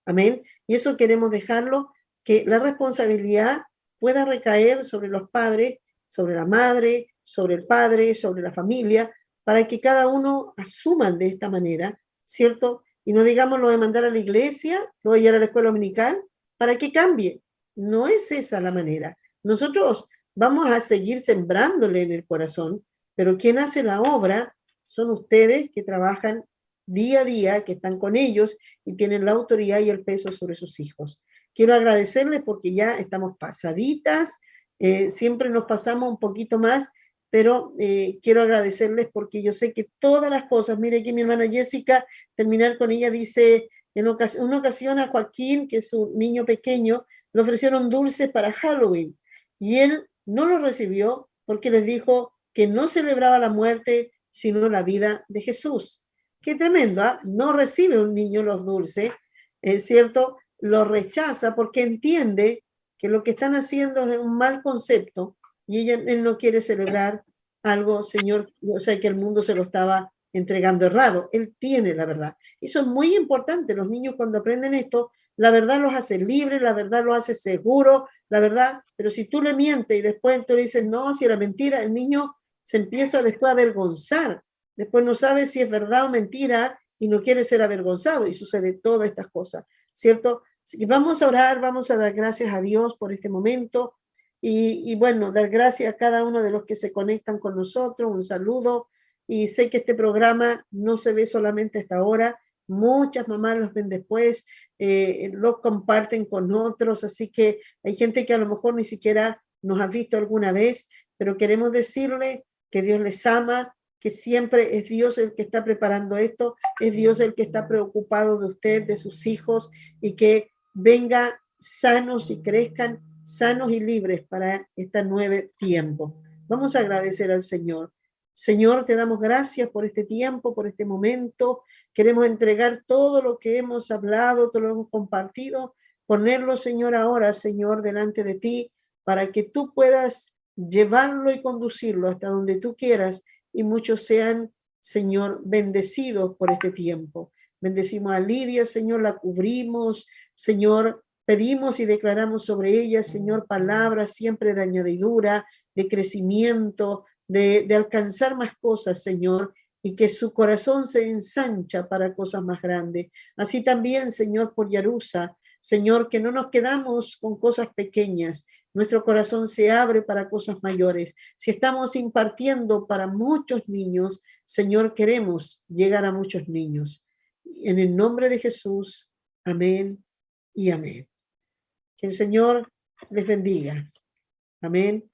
Amén. Y eso queremos dejarlo, que la responsabilidad pueda recaer sobre los padres, sobre la madre, sobre el padre, sobre la familia, para que cada uno asuman de esta manera, ¿cierto? Y no digamos lo de mandar a la iglesia, lo de ir a la escuela dominical, para que cambie. No es esa la manera. Nosotros vamos a seguir sembrándole en el corazón, pero quien hace la obra son ustedes que trabajan día a día, que están con ellos y tienen la autoridad y el peso sobre sus hijos. Quiero agradecerles porque ya estamos pasaditas, siempre nos pasamos un poquito más, pero quiero agradecerles porque yo sé que todas las cosas, mire aquí mi hermana Jessica, terminar con ella, dice, en una ocasión a Joaquín, que es un niño pequeño, le ofrecieron dulces para Halloween y él no lo recibió porque les dijo que no celebraba la muerte, sino la vida de Jesús. Qué tremendo, ¿eh? No recibe un niño los dulces, es cierto, lo rechaza porque entiende que lo que están haciendo es un mal concepto y él no quiere celebrar algo, Señor, o sea, que el mundo se lo estaba entregando errado. Él tiene la verdad. Eso es muy importante. Los niños cuando aprenden esto, la verdad los hace libres, la verdad los hace seguros, la verdad, pero si tú le mientes y después tú le dices, no, si era mentira, el niño se empieza después a avergonzar. Después no sabe si es verdad o mentira y no quiere ser avergonzado y sucede todas estas cosas, ¿cierto? Y vamos a orar, vamos a dar gracias a Dios por este momento y bueno, dar gracias a cada uno de los que se conectan con nosotros, un saludo y sé que este programa no se ve solamente hasta ahora, muchas mamás los ven después, lo comparten con otros, así que hay gente que a lo mejor ni siquiera nos ha visto alguna vez, pero queremos decirle que Dios les ama, que siempre es Dios el que está preparando esto, es Dios el que está preocupado de usted, de sus hijos, y que venga sanos y crezcan sanos y libres para este nuevo tiempo. Vamos a agradecer al Señor. Señor, te damos gracias por este tiempo, por este momento. Queremos entregar todo lo que hemos hablado, todo lo que hemos compartido, ponerlo, Señor, ahora, Señor, delante de ti, para que tú puedas llevarlo y conducirlo hasta donde tú quieras y muchos sean, Señor, bendecidos por este tiempo. Bendecimos a Lidia, Señor, la cubrimos, Señor, pedimos y declaramos sobre ella, Señor, palabras siempre de añadidura, de crecimiento, de alcanzar más cosas, Señor, y que su corazón se ensancha para cosas más grandes. Así también, Señor, por Yarusa, Señor, que no nos quedamos con cosas pequeñas, nuestro corazón se abre para cosas mayores. Si estamos impartiendo para muchos niños, Señor, queremos llegar a muchos niños. En el nombre de Jesús, amén y amén. Que el Señor les bendiga. Amén.